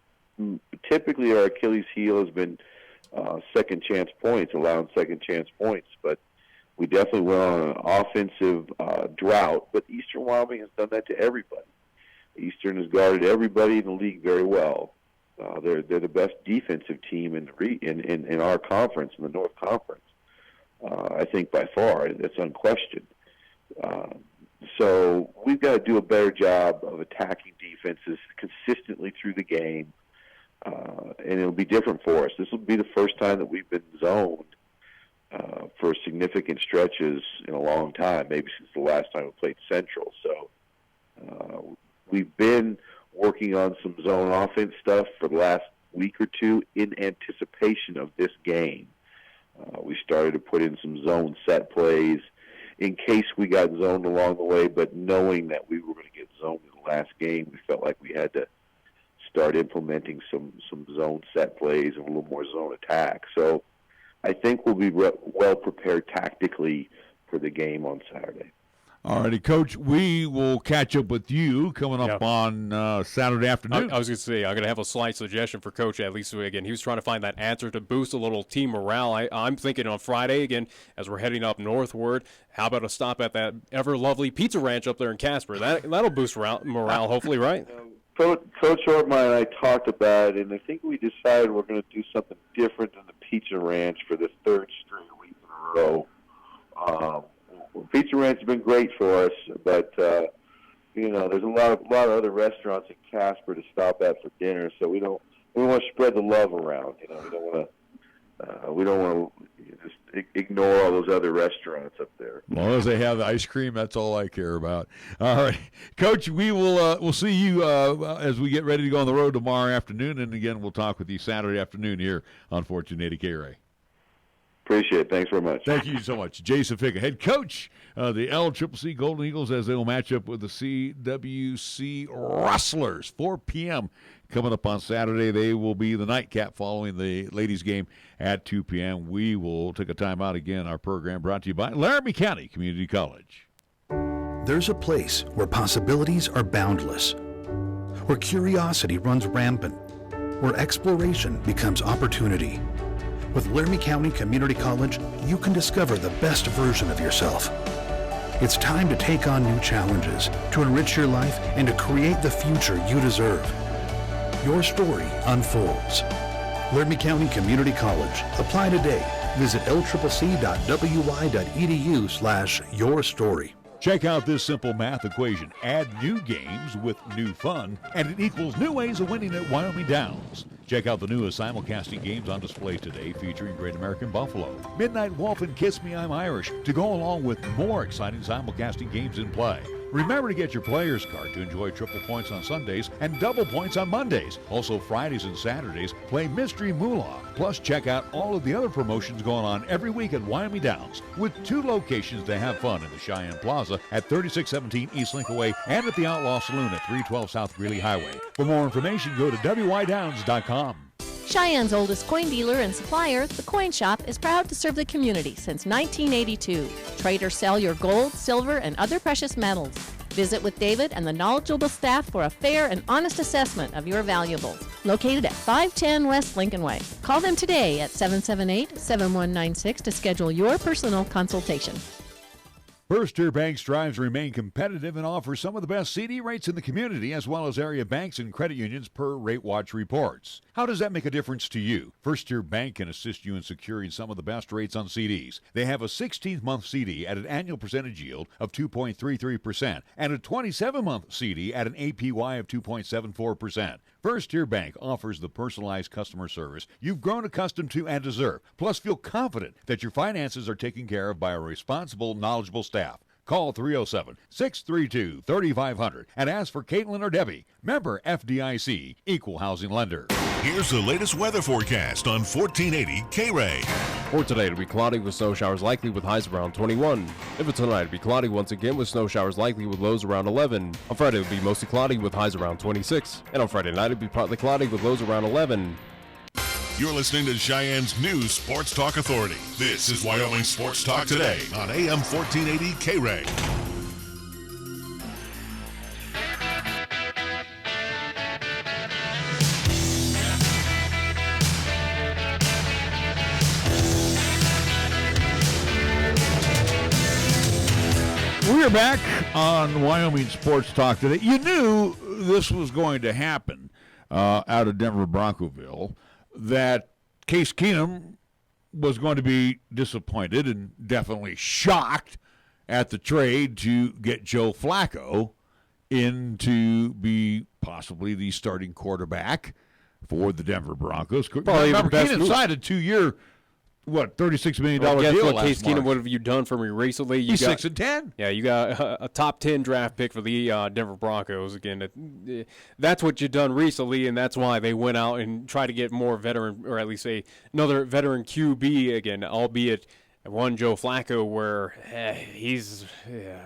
Typically, our Achilles heel has been second chance points, allowing second chance points, but we definitely went on an offensive drought. But Eastern Wyoming has done that to everybody. Eastern has guarded everybody in the league very well. They're the best defensive team in our conference, in the North Conference. I think by far, that's unquestioned. So we've got to do a better job of attacking defenses consistently through the game, and it'll be different for us. This will be the first time that we've been zoned for significant stretches in a long time, maybe since the last time we played Central. So we've been working on some zone offense stuff for the last week or two in anticipation of this game. We started to put in some zone set plays in case we got zoned along the way, but knowing that we were going to get zoned in the last game, we felt like we had to start implementing some zone set plays and a little more zone attack. So I think we'll be well prepared tactically for the game on Saturday. All righty, Coach, we will catch up with you coming up on Saturday afternoon. I was going to say, I'm going to have a slight suggestion for Coach, at least again. He was trying to find that answer to boost a little team morale. I'm thinking on Friday, again, as we're heading up northward, how about a stop at that ever-lovely pizza ranch up there in Casper? That'll boost morale, hopefully, right? Coach Ortmeier and I talked about it, and I think we decided we're going to do something different than the pizza ranch for the third straight week in a row. Pizza Ranch has been great for us, but there's a lot of other restaurants in Casper to stop at for dinner, so we want to spread the love around. We don't want to just ignore all those other restaurants up there. As long as they have the ice cream, that's all I care about. All right, Coach, we'll see you as we get ready to go on the road tomorrow afternoon, and again we'll talk with you Saturday afternoon here on 1480 KRAE. Appreciate it. Thanks very much. Thank you so much. Jason Ficca, head coach of the LCCC Golden Eagles, as they will match up with the CWC Rustlers. 4 p.m. coming up on Saturday. They will be the nightcap following the ladies' game at 2 p.m. We will take a time out again. Our program brought to you by Laramie County Community College. There's a place where possibilities are boundless, where curiosity runs rampant, where exploration becomes opportunity. With Laramie County Community College, you can discover the best version of yourself. It's time to take on new challenges, to enrich your life, and to create the future you deserve. Your story unfolds. Laramie County Community College. Apply today. Visit lccc.wy.edu/yourstory. Check out this simple math equation. Add new games with new fun, and it equals new ways of winning at Wyoming Downs. Check out the newest simulcasting games on display today featuring Great American Buffalo, Midnight Wolf, and Kiss Me, I'm Irish, to go along with more exciting simulcasting games in play. Remember to get your player's card to enjoy triple points on Sundays and double points on Mondays. Also, Fridays and Saturdays, play Mystery Moolah. Plus, check out all of the other promotions going on every week at Wyoming Downs, with 2 locations to have fun in the Cheyenne Plaza at 3617 East Linkaway and at the Outlaw Saloon at 312 South Greeley Highway. For more information, go to wydowns.com. Cheyenne's oldest coin dealer and supplier, the Coin Shop, is proud to serve the community since 1982. Trade or sell your gold, silver, and other precious metals. Visit with David and the knowledgeable staff for a fair and honest assessment of your valuables. Located at 510 West Lincoln Way. Call them today at 778-7196 to schedule your personal consultation. First Tier Bank strives to remain competitive and offers some of the best CD rates in the community, as well as area banks and credit unions per Rate Watch reports. How does that make a difference to you? First Tier Bank can assist you in securing some of the best rates on CDs. They have a 16-month CD at an annual percentage yield of 2.33% and a 27-month CD at an APY of 2.74%. First Tier Bank offers the personalized customer service you've grown accustomed to and deserve. Plus, feel confident that your finances are taken care of by a responsible, knowledgeable staff. Call 307-632-3500 and ask for Caitlin or Debbie. Member FDIC, Equal Housing Lender. Here's the latest weather forecast on 1480 KRAE. For today, it'll be cloudy with snow showers likely with highs around 21. And for tonight, it'll be cloudy once again with snow showers likely with lows around 11. On Friday, it'll be mostly cloudy with highs around 26. And on Friday night, it'll be partly cloudy with lows around 11. You're listening to Cheyenne's new Sports Talk Authority. This is Wyoming Sports Talk Today on AM 1480 KRAE. We're back on Wyoming Sports Talk Today. You knew this was going to happen out of Denver Broncoville, that Case Keenum was going to be disappointed and definitely shocked at the trade to get Joe Flacco in to be possibly the starting quarterback for the Denver Broncos. Remember, Keenum signed a 2-year, $36 million deal last Case March. Keenum, what have you done for me recently? He's 6-10. Yeah, you got a top 10 draft pick for the Denver Broncos. Again, that's what you've done recently, and that's why they went out and tried to get more veteran, or at least another veteran QB, again, albeit one Joe Flacco, where he's,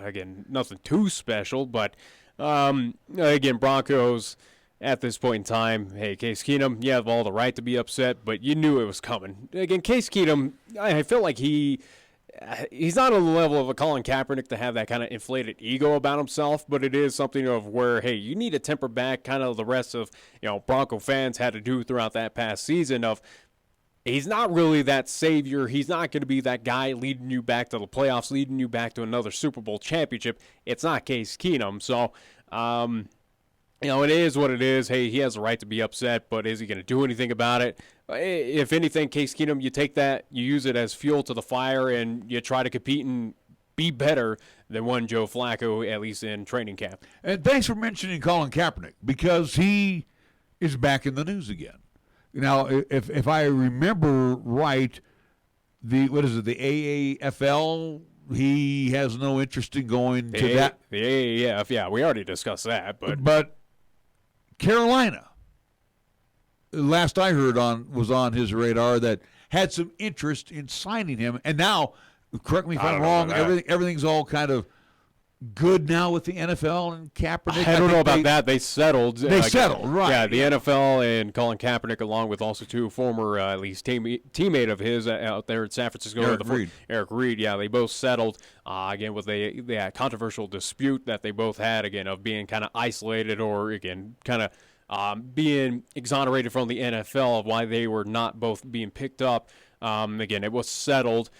again, nothing too special. But, again, Broncos at this point in time, hey, Case Keenum, you have all the right to be upset, but you knew it was coming. Again, Case Keenum, I feel like he's not on the level of a Colin Kaepernick to have that kind of inflated ego about himself, but it is something of where, hey, you need to temper back kind of the rest of, Bronco fans had to do throughout that past season of, he's not really that savior. He's not going to be that guy leading you back to the playoffs, leading you back to another Super Bowl championship. It's not Case Keenum. So, it is what it is. Hey, he has a right to be upset, but is he going to do anything about it? If anything, Case Keenum, you take that, you use it as fuel to the fire, and you try to compete and be better than one Joe Flacco, at least in training camp. And thanks for mentioning Colin Kaepernick, because he is back in the news again. Now, if I remember right, the AAFL, he has no interest in going to that. The AAF, yeah, we already discussed that. But Carolina, last I heard was on his radar, that had some interest in signing him. And now, correct me if I'm wrong, everything's all kind of good now with the NFL and Kaepernick. I don't know about that. They settled. Settled, right. Yeah, the NFL and Colin Kaepernick, along with also two former, at least, teammate of his out there in San Francisco. Eric Reed, yeah, they both settled, again, with the controversial dispute that they both had, again, of being kind of isolated or, again, kind of being exonerated from the NFL of why they were not both being picked up. Again, it was settled.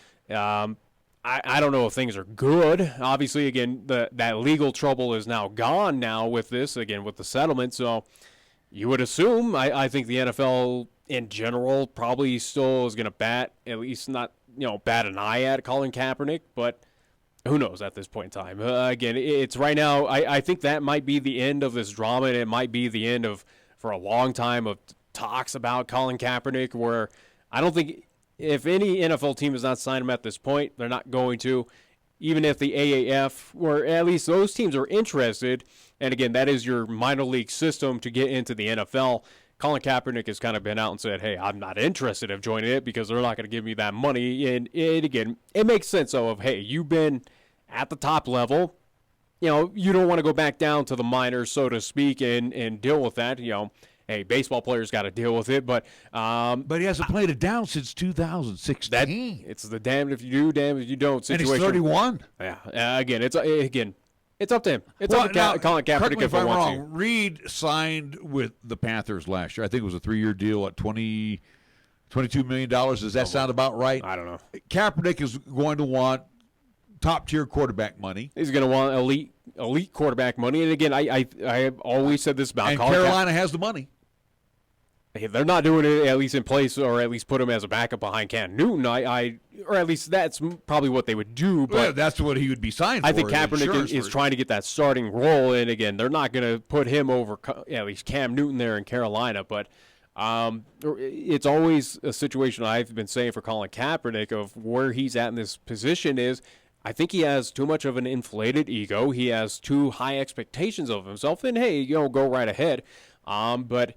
I don't know if things are good. Obviously, again, that legal trouble is now gone now with this, again, with the settlement. So, You would assume. I think the NFL in general probably still is going to bat, at least not, bat an eye at Colin Kaepernick, but who knows at this point in time. Again, it's right now, I think that might be the end of this drama, and it might be the end of, for a long time, of talks about Colin Kaepernick, where I don't think if any NFL team has not signed him at this point, they're not going to. Even if the AAF, or at least those teams are interested, and again, that is your minor league system to get into the NFL. Colin Kaepernick has kind of been out and said, hey, I'm not interested in joining it because they're not going to give me that money. And again, it makes sense, though, of, hey, you've been at the top level. You don't want to go back down to the minors, so to speak, and deal with that. Hey, baseball players got to deal with it, but he hasn't played it down since 2016. It's the damned if you do, damned if you don't situation. And he's 31. Yeah. Again, it's up to him. It's up to Colin Kaepernick. Correct me if I'm wrong. To. Reed signed with the Panthers last year. I think it was a 3-year deal at $22 million. Does that sound about right? I don't know. Kaepernick is going to want top-tier quarterback money. He's going to want elite quarterback money. And again, I have always said this about Colin Carolina has the money. They're not doing it at least in place, or at least put him as a backup behind Cam Newton. Or at least that's probably what they would do. But that's what he would be signed for. I think Kaepernick is trying to get that starting role, and again, they're not going to put him over at least Cam Newton there in Carolina. But it's always a situation I've been saying for Colin Kaepernick of where he's at in this position is I think he has too much of an inflated ego. He has too high expectations of himself, and hey, go right ahead. But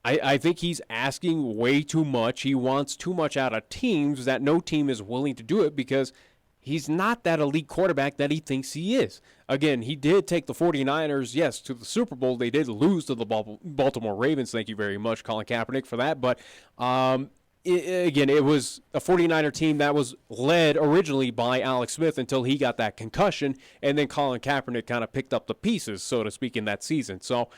I think he's asking way too much. He wants too much out of teams that no team is willing to do it because he's not that elite quarterback that he thinks he is. Again, he did take the 49ers, yes, to the Super Bowl. They did lose to the Baltimore Ravens. Thank you very much, Colin Kaepernick, for that. But it was a 49er team that was led originally by Alex Smith until he got that concussion, and then Colin Kaepernick kind of picked up the pieces, so to speak, in that season. So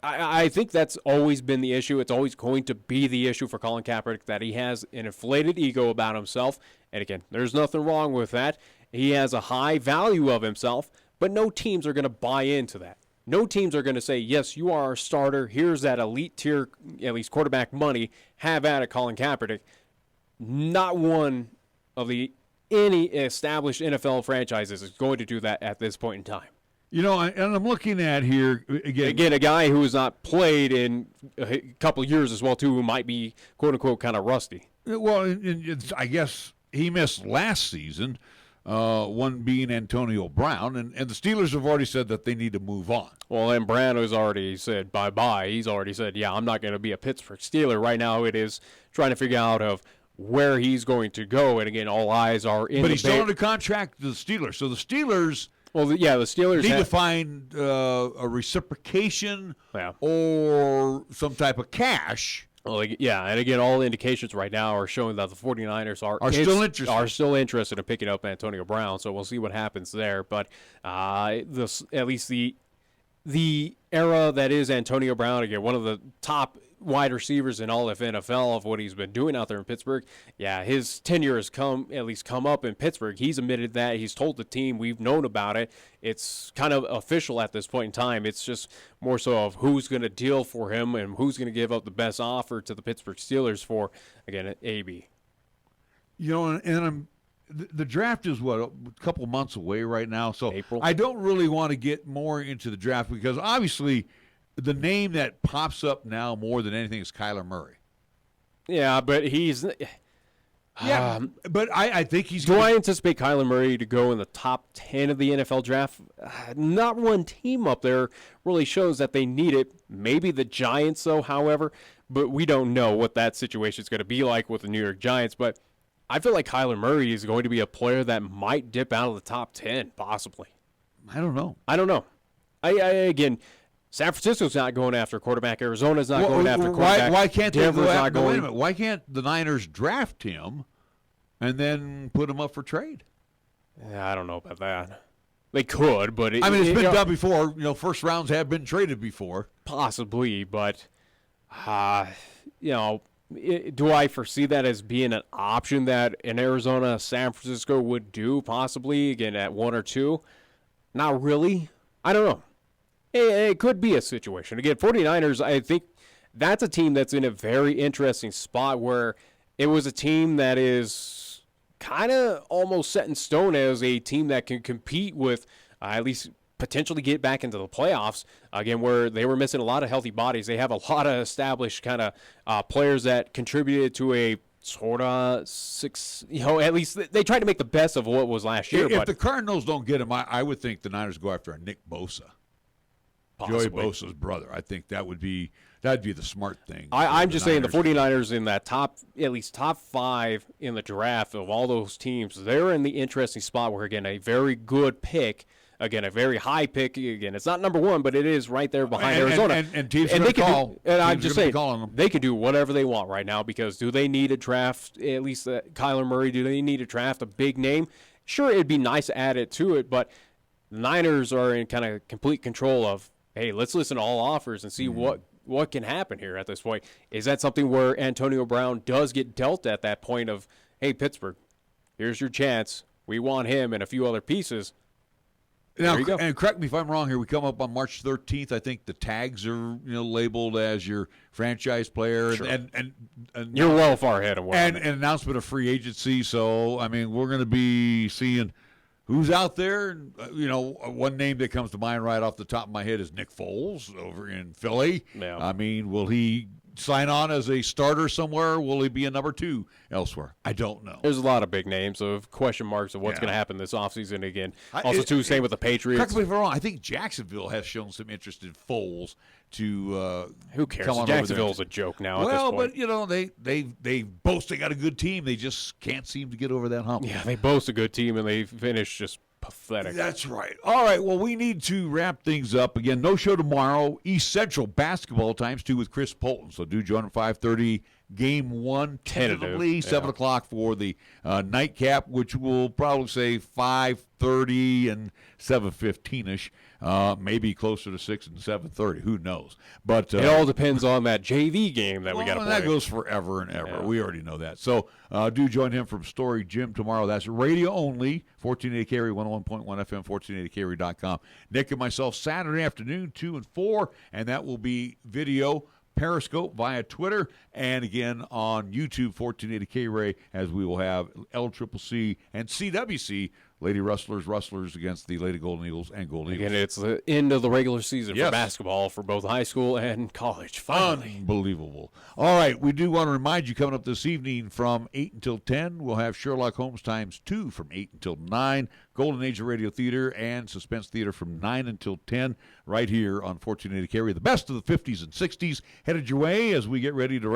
I think that's always been the issue. It's always going to be the issue for Colin Kaepernick, that he has an inflated ego about himself. And again, there's nothing wrong with that. He has a high value of himself, but no teams are going to buy into that. No teams are going to say, yes, you are our starter. Here's that elite tier, at least quarterback money. Have at it, Colin Kaepernick. Not one of any established NFL franchises is going to do that at this point in time. And I'm looking at here again a guy who has not played in a couple of years as well too, who might be quote unquote kind of rusty. Well, I guess he missed last season, one being Antonio Brown, and the Steelers have already said that they need to move on. Well, and Brown has already said bye-bye. He's already said, yeah, I'm not going to be a Pittsburgh Steeler. Right now it is trying to figure out of where he's going to go, and again, all eyes are in. But he's still under contract to the Steelers, so the Steelers. Well, the Steelers need to find a reciprocation or some type of cash. Well, and again, all indications right now are showing that the 49ers are still interested in picking up Antonio Brown. So we'll see what happens there. But at least the era that is Antonio Brown, again, one of the top wide receivers in all of NFL of what he's been doing out there in Pittsburgh. Yeah, his tenure has come up in Pittsburgh. He's admitted that. He's told the team. We've known about it. It's kind of official at this point in time. It's just more so of who's going to deal for him and who's going to give up the best offer to the Pittsburgh Steelers for, again, AB. And the draft is, a couple months away right now. So April. I don't really want to get more into the draft because obviously – the name that pops up now more than anything is Kyler Murray. Yeah, but he's... but I think he's... I anticipate Kyler Murray to go in the top 10 of the NFL draft? Not one team up there really shows that they need it. Maybe the Giants, though, however. But we don't know what that situation is going to be like with the New York Giants. But I feel like Kyler Murray is going to be a player that might dip out of the top 10, possibly. I don't know. Again... San Francisco's not going after quarterback. Arizona's not going after quarterback. Why can't they Denver's not going? Wait a minute. Why can't the Niners draft him and then put him up for trade? Yeah, I don't know about that. They could, but it's been done before. First rounds have been traded before. Possibly, but do I foresee that as being an option that in Arizona, San Francisco would do? Possibly again at 1 or 2. Not really. I don't know. it could be a situation. Again, 49ers, I think that's a team that's in a very interesting spot where it was a team that is kind of almost set in stone as a team that can compete with at least potentially get back into the playoffs, again, where they were missing a lot of healthy bodies. They have a lot of established kind of players that contributed to a sort of at least they tried to make the best of what was last year. If the Cardinals don't get him, I would think the Niners go after a Nick Bosa. Possibly. Joey Bosa's brother. I think that'd be the smart thing. I'm just saying the 49ers in that at least top 5 in the draft of all those teams, they're in the interesting spot where, again, a very good pick. Again, a very high pick. Again, it's not number 1, but it is right there behind Arizona. And teams are going to call. And I'm just saying, they can do whatever they want right now because do they need a draft, at least Kyler Murray, do they need to draft a big name? Sure, it'd be nice to add it to it, but the Niners are in kind of complete control of, hey, let's listen to all offers and see what can happen here at this point. Is that something where Antonio Brown does get dealt at that point of, hey, Pittsburgh, here's your chance. We want him and a few other pieces. Now, and correct me if I'm wrong here. We come up on March 13th. I think the tags are labeled as your franchise player, sure. and you're well far ahead of an announcement of free agency. So I mean, we're going to be seeing who's out there. One name that comes to mind right off the top of my head is Nick Foles over in Philly. Yeah. I mean, will he sign on as a starter somewhere? Will he be a number 2 elsewhere? I don't know. There's a lot of big names of question marks of what's going to happen this offseason again. Same with the Patriots. Correct me if I'm wrong. I think Jacksonville has shown some interest in Foles to who cares? Come on Jacksonville's a joke now at this point. But they boast they got a good team. They just can't seem to get over that hump. Yeah, they boast a good team and they finish just pathetic. That's right. All right, well, we need to wrap things up. Again, no show tomorrow. East Central basketball times 2 with Chris Polton. So do join at 5:30. Game 1 tentatively, 7 o'clock for the nightcap, which will probably say 5:30 and 7:15-ish. Maybe closer to 6 and 7:30. Who knows? But it all depends on that JV game that we got to play. That goes forever and ever. Yeah. We already know that. So do join him from Story Gym tomorrow. That's radio only, 1480 KRAE, 101.1 FM, 1480KRAE.com. Nick and myself Saturday afternoon, 2 and 4, and that will be video Periscope via Twitter, and again on YouTube, 1480 KRAE, as we will have LCCC and CWC, Lady Rustlers against the Lady Golden Eagles and Gold Eagles. Again, it's the end of the regular season for basketball for both high school and college, finally. Unbelievable. All right, we do want to remind you, coming up this evening from 8 until 10, we'll have Sherlock Holmes times 2 from 8 until 9, Golden Age of Radio Theater and Suspense Theater from 9 until 10, right here on 1480 KRAE. The best of the 50s and 60s headed your way as we get ready to wrap